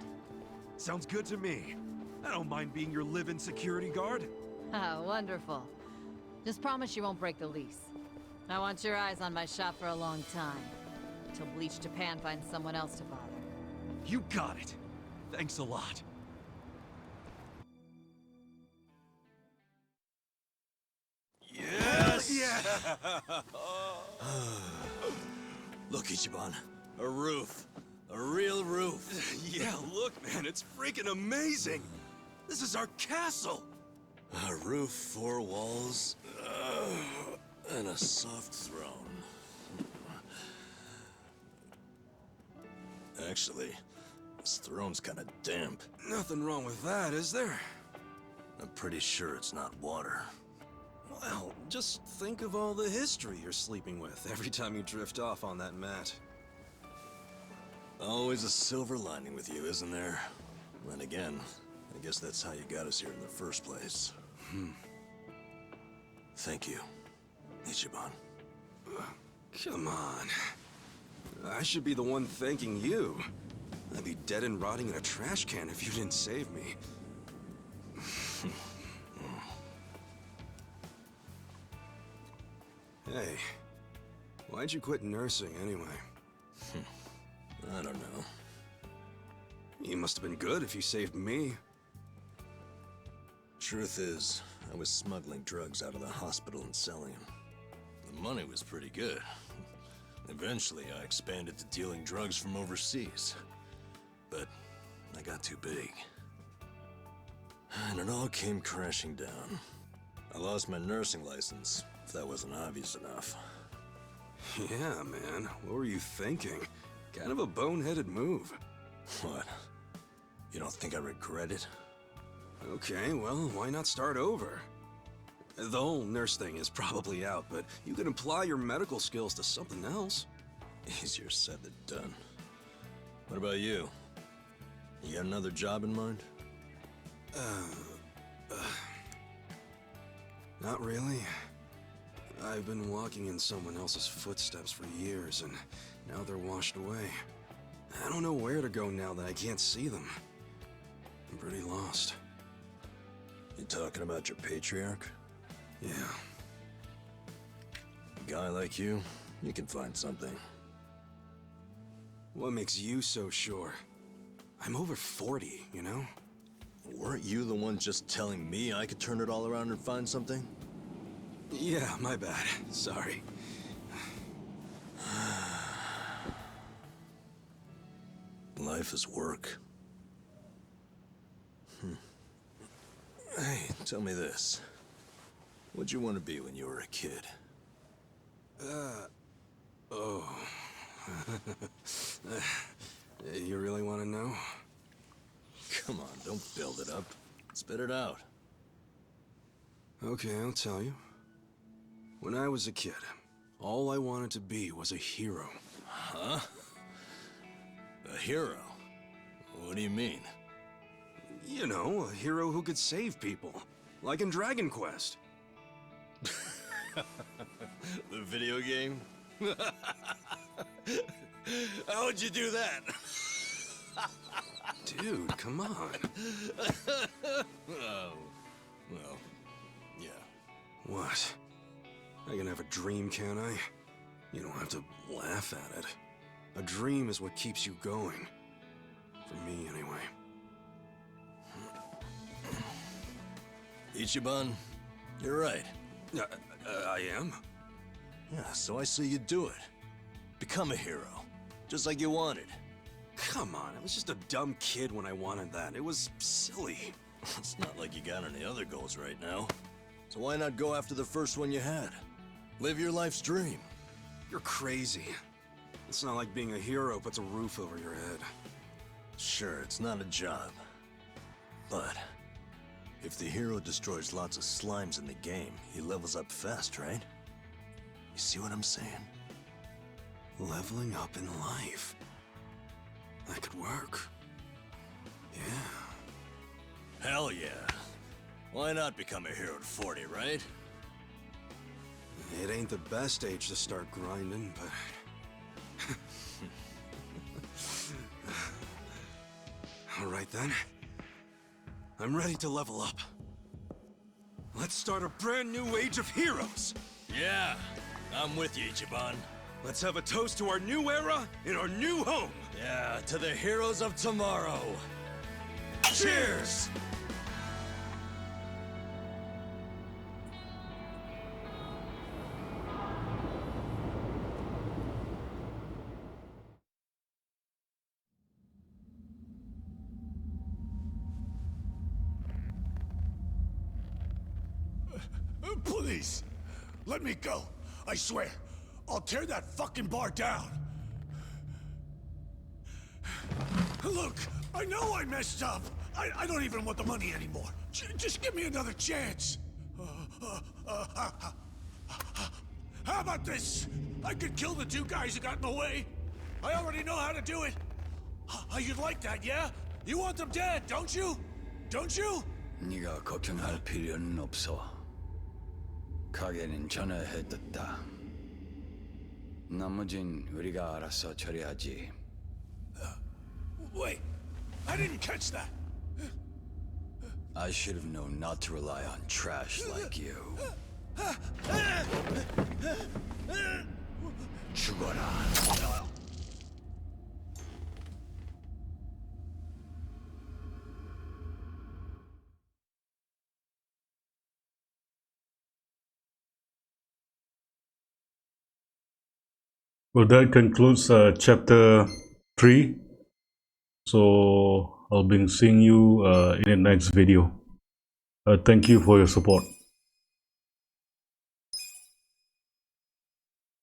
Sounds good to me. I don't mind being your live-in security guard. Oh, wonderful. Just promise you won't break the lease. I want your eyes on my shop for a long time. Till Bleach Japan finds someone else to bother. You got it. Thanks a lot. Yes! Yeah! Look, Ichiban. A roof. A real roof. Yeah, look, man, it's freaking amazing! This is our castle! A roof, 4 walls, and a soft throne. Actually, this throne's kinda damp. Nothing wrong with that, is there? I'm pretty sure it's not water. Well, just think of all the history you're sleeping with every time you drift off on that mat. Always a silver lining with you, isn't there? Then again, I guess that's how you got us here in the first place. Thank you, Ichiban. Come on. I should be the one thanking you. I'd be dead and rotting in a trash can if you didn't save me. Hey, why'd you quit nursing anyway? I don't know. You must have been good if you saved me. Truth is, I was smuggling drugs out of the hospital and selling them. The money was pretty good. Eventually, I expanded to dealing drugs from overseas. But I got too big. And it all came crashing down. I lost my nursing license, if that wasn't obvious enough. Yeah, man. What were you thinking? Kind of a boneheaded move. What? You don't think I regret it? Okay, well, why not start over? The whole nurse thing is probably out, but you could apply your medical skills to something else. Easier said than done. What about you? You got another job in mind? Not really. I've been walking in someone else's footsteps for years, and now they're washed away. I don't know where to go now that I can't see them. I'm pretty lost. You talking about your patriarch? Yeah. A guy like you can find something. What makes you so sure? I'm over 40, you know? Weren't you the one just telling me I could turn it all around and find something? Yeah, my bad. Sorry. Life is work. Hey, tell me this. What'd you want to be when you were a kid? Oh. You really want to know? Come on, don't build it up. Spit it out. Okay, I'll tell you. When I was a kid, all I wanted to be was a hero. Huh? A hero? What do you mean? You know, a hero who could save people. Like in Dragon Quest. The video game? How'd you do that? Dude, come on. Oh, well, yeah. What? I can have a dream, can't I? You don't have to laugh at it. A dream is what keeps you going. For me, anyway. Ichiban, you're right. I am? Yeah, so I say you do it. Become a hero. Just like you wanted. Come on, I was just a dumb kid when I wanted that. It was silly. It's not like you got any other goals right now. So why not go after the first one you had? Live your life's dream. You're crazy. It's not like being a hero puts a roof over your head. Sure, it's not a job. But if the hero destroys lots of slimes in the game, he levels up fast, right? You see what I'm saying? Leveling up in life. That could work. Yeah. Hell yeah. Why not become a hero at 40, right? It ain't the best age to start grinding, but Alright then. I'm ready to level up. Let's start a brand new age of heroes! Yeah, I'm with you, Ichiban. Let's have a toast to our new era in our new home! Yeah, to the heroes of tomorrow. Cheers! Please, let me go. I swear, I'll tear that fucking bar down. Look, I know I messed up. I don't even want the money anymore. Just give me another chance. How about this? I could kill the two guys who got in the way. I already know how to do it. You'd like that, yeah? You want them dead, don't you? Don't you? 네가 걱정할 필요는 없어. 가게는 전화해뒀다. 나머진 우리가 알아서 처리하지. Wait, I didn't catch that. I should have known not to rely on trash like you. 죽어라. Well, that concludes chapter 3. So I'll be seeing you in the next video. Thank you for your support.